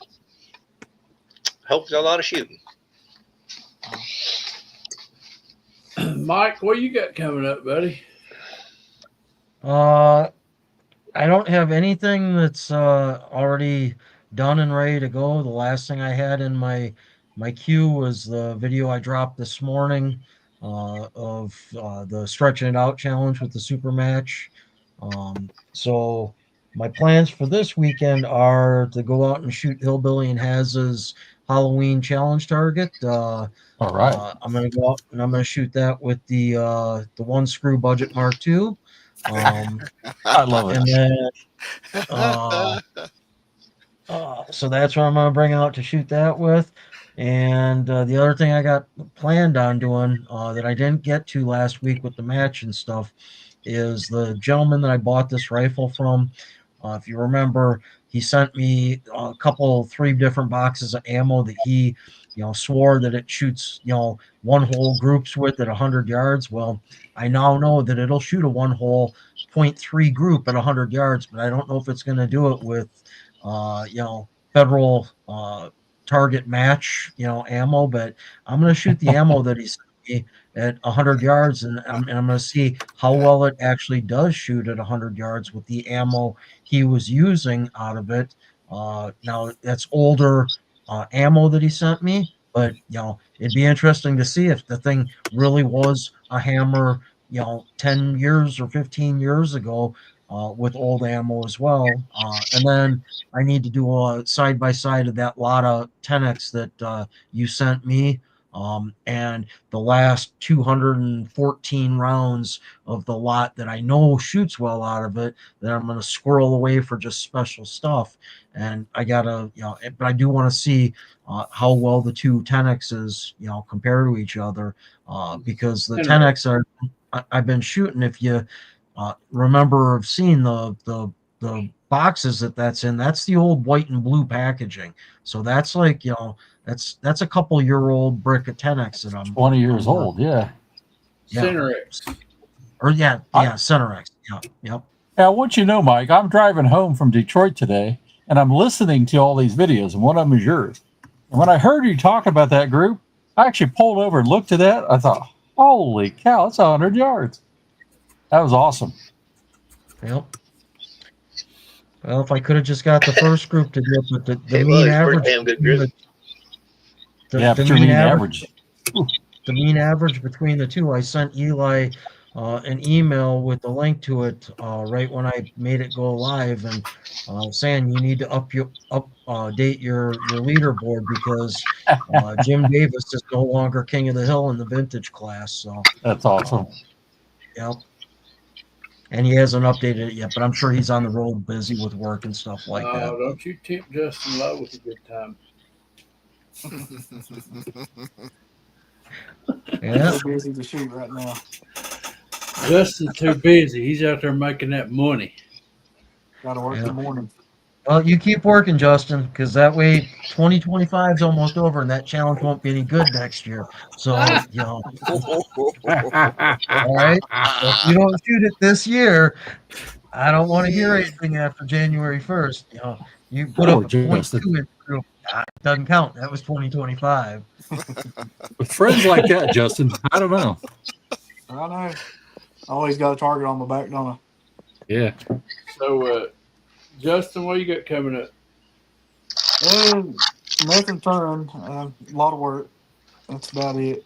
Hopefully a lot of shooting. Mike, what you got coming up, buddy? I don't have anything that's already done and ready to go. The last thing I had in my queue was the video I dropped this morning of the stretching it out challenge with the super match. So my plans for this weekend are to go out and shoot Hillbilly and Haz's Halloween challenge target. All right. I'm gonna go out and I'm gonna shoot that with the one screw budget Mark II. I love it. And then so that's what I'm gonna bring out to shoot that with. And the other thing I got planned on doing that I didn't get to last week with the match and stuff is the gentleman that I bought this rifle from. If you remember, he sent me a couple, 3 different boxes of ammo that he, swore that it shoots, one hole groups with at 100 yards. Well, I now know that it'll shoot a one hole 0.3 group at 100 yards, but I don't know if it's going to do it with, federal target match, ammo. But I'm going to shoot the ammo that he sent me at 100 yards, and I'm going to see how well it actually does shoot at 100 yards with the ammo he was using out of it. Now, that's older ammo that he sent me, but, it'd be interesting to see if the thing really was a hammer, 10 years or 15 years ago with old ammo as well. And then I need to do a side-by-side of that Lada 10X that you sent me. And the last 214 rounds of the lot that I know shoots well out of it, that I'm going to squirrel away for just special stuff. And I gotta, but I do want to see how well the two 10Xs, compare to each other, because the 10X I've been shooting. If you remember, I've seen the boxes that's in. That's the old white and blue packaging. So that's like, that's a couple-year-old brick of 10X that I'm 20 years old. Yeah. Center X. Or Center X. Yeah. Yep. Yeah, I want you to know, Mike, I'm driving home from Detroit today, and I'm listening to all these videos, and one of them is yours. And when I heard you talk about that group, I actually pulled over and looked at that. I thought, holy cow, that's 100 yards. That was awesome. Yep. Well, if I could have just got the first group to do it, but the It mean was average, pretty damn good group. the mean average, the mean average between the two, I sent Eli an email with the link to it right when I made it go live, and saying you need to update your leaderboard because Jim Davis is no longer king of the hill in the vintage class. So that's awesome. Yep. And he hasn't updated it yet, but I'm sure he's on the road busy with work and stuff like that. Don't you tempt Justin Lowe with a good time. Yeah. Too busy to shoot right now. Justin's too busy. He's out there making that money. Got to work in the morning. Well, you keep working, Justin, because that way 2025 is almost over, and that challenge won't be any good next year. So, all right. If you don't shoot it this year, I don't want to hear anything after January 1st. You put up a 0.2 in the group. It doesn't count. That was 2025. With friends like that, Justin, I don't know. I know. I always got a target on my back, don't I? Yeah. So, Justin, what you got coming up? Nothing turned. A lot of work. That's about it.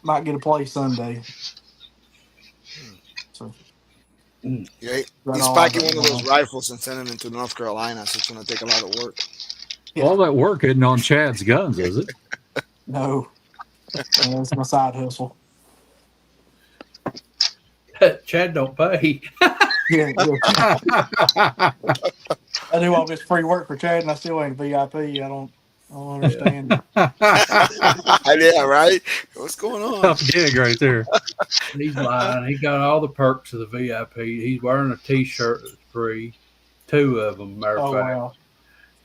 Might get a play Sunday. So. Yeah, he's packing one of those rifles and sending them to North Carolina, so it's going to take a lot of work. Yeah. All that work isn't on Chad's guns, is it? No. It's my side hustle. Chad don't pay. Yeah. I do all this free work for Chad, and I still ain't VIP. I don't understand. Yeah, right? What's going on? Tough gig right there. He's lying. He got all the perks of the VIP. He's wearing a T-shirt that's free. 2 of them, matter of fact. Wow.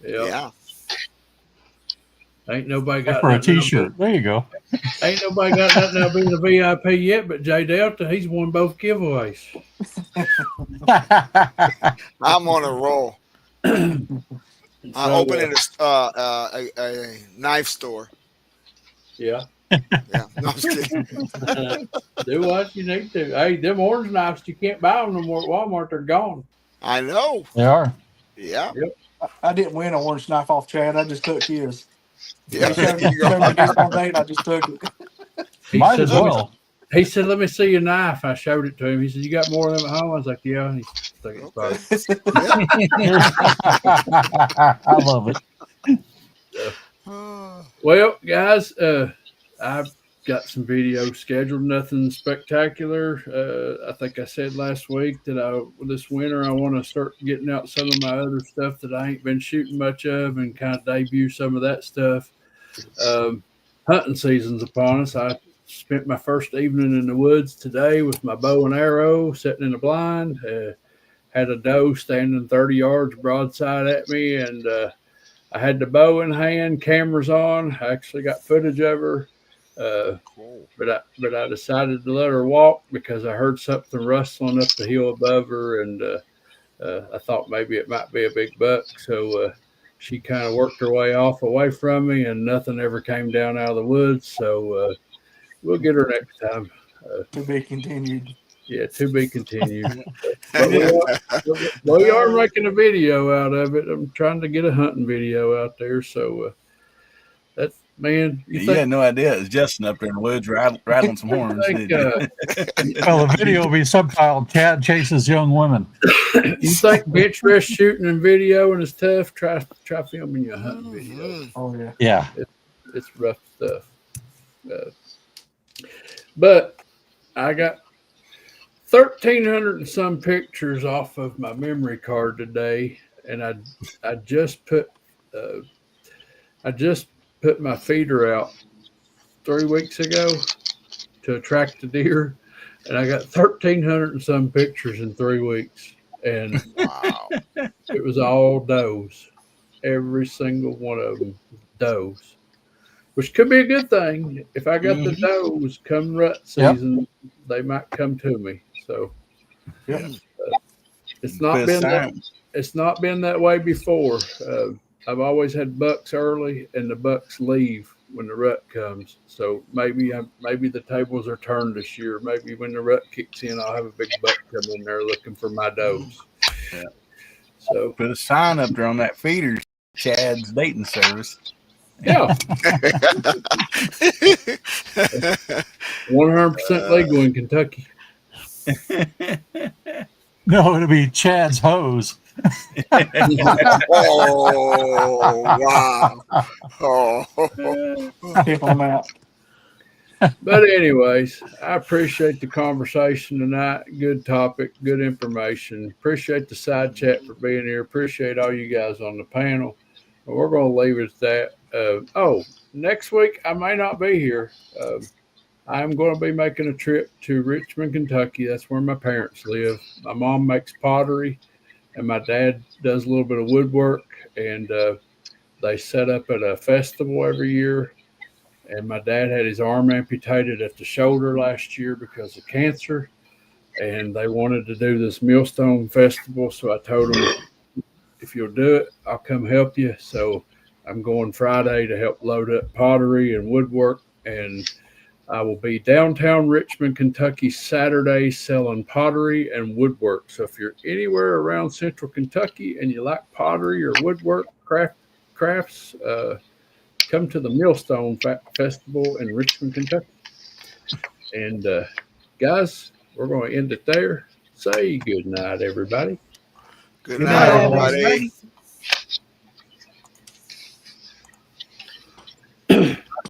Yep. Yeah. Ain't nobody got for a T-shirt. There you go. Ain't nobody got nothing to be the VIP yet, but Jay Delta, he's won both giveaways. I'm on a roll. I'm opening a knife store. Yeah. Yeah. No, I'm just kidding. Do what you need to. Hey, them orange knives, you can't buy them no more at Walmart. They're gone. I know. They are. Yeah. Yep. I didn't win an orange knife off Chad. I just took his. Yeah. He showed me this one day, and I just took it. Might as well. He said, "Let me see your knife." I showed it to him. He said, "You got more of them at home?" I was like, "Yeah." And he took it. I love it. Well, guys, I've got some videos scheduled. Nothing spectacular. I think I said last week that this winter I want to start getting out some of my other stuff that I ain't been shooting much of and kind of debut some of that stuff. Hunting season's upon us. I spent my first evening in the woods today with my bow and arrow, sitting in the blind. Had a doe standing 30 yards broadside at me, and I had the bow in hand, cameras on. I actually got footage of her, Cool. but I decided to let her walk because I heard something rustling up the hill above her, and I thought maybe it might be a big buck. So she kind of worked her way away from me, and nothing ever came down out of the woods. So we'll get her next time. To be continued. Yeah, to be continued. But we are making a video out of it. I'm trying to get a hunting video out there. So Man, You had no idea it was Justin up there in the woods rattling some horns, think, did you? Well, the video will be subtitled "Chad Chases Young Women." you think Benchrest shooting and videoing is tough? Try filming your hunting video. Mhm. Oh yeah. Yeah. It's rough stuff. But I got 1,300 and some pictures off of my memory card today, and I just put my feeder out 3 weeks ago to attract the deer, and I got 1,300 and some pictures in 3 weeks, and Wow. it was all does. Every single one of them does, which could be a good thing. If I got the does come rut season, they might come to me. So Yep. it's not been that way before. I've always had bucks early, and the bucks leave when the rut comes. So maybe the tables are turned this year. Maybe when the rut kicks in, I'll have a big buck come in there looking for my does. Yeah. So Put a sign up there on that feeder, Chad's dating service. yeah, 100% legal in Kentucky. No, it'll be Chad's hose. Oh, wow. Oh. Tip them out. But anyways, I appreciate the conversation tonight. Good topic, good information. Appreciate the side chat for being here. Appreciate all you guys on the panel. We're going to leave it at that. Next week I may not be here. I'm going to be making a trip to Richmond, Kentucky. That's where my parents live. My mom makes pottery, and my dad does a little bit of woodwork. And they set up at a festival every year. And my dad had his arm amputated at the shoulder last year because of cancer. And they wanted to do this Millstone Festival. So I told them, if you'll do it, I'll come help you. So I'm going Friday to help load up pottery and woodwork. And I will be downtown Richmond, Kentucky, Saturday selling pottery and woodwork. So if you're anywhere around central Kentucky and you like pottery or woodwork, crafts, come to the Millstone Festival in Richmond, Kentucky. And guys, we're going to end it there. Say good night, everybody. Good night, everybody.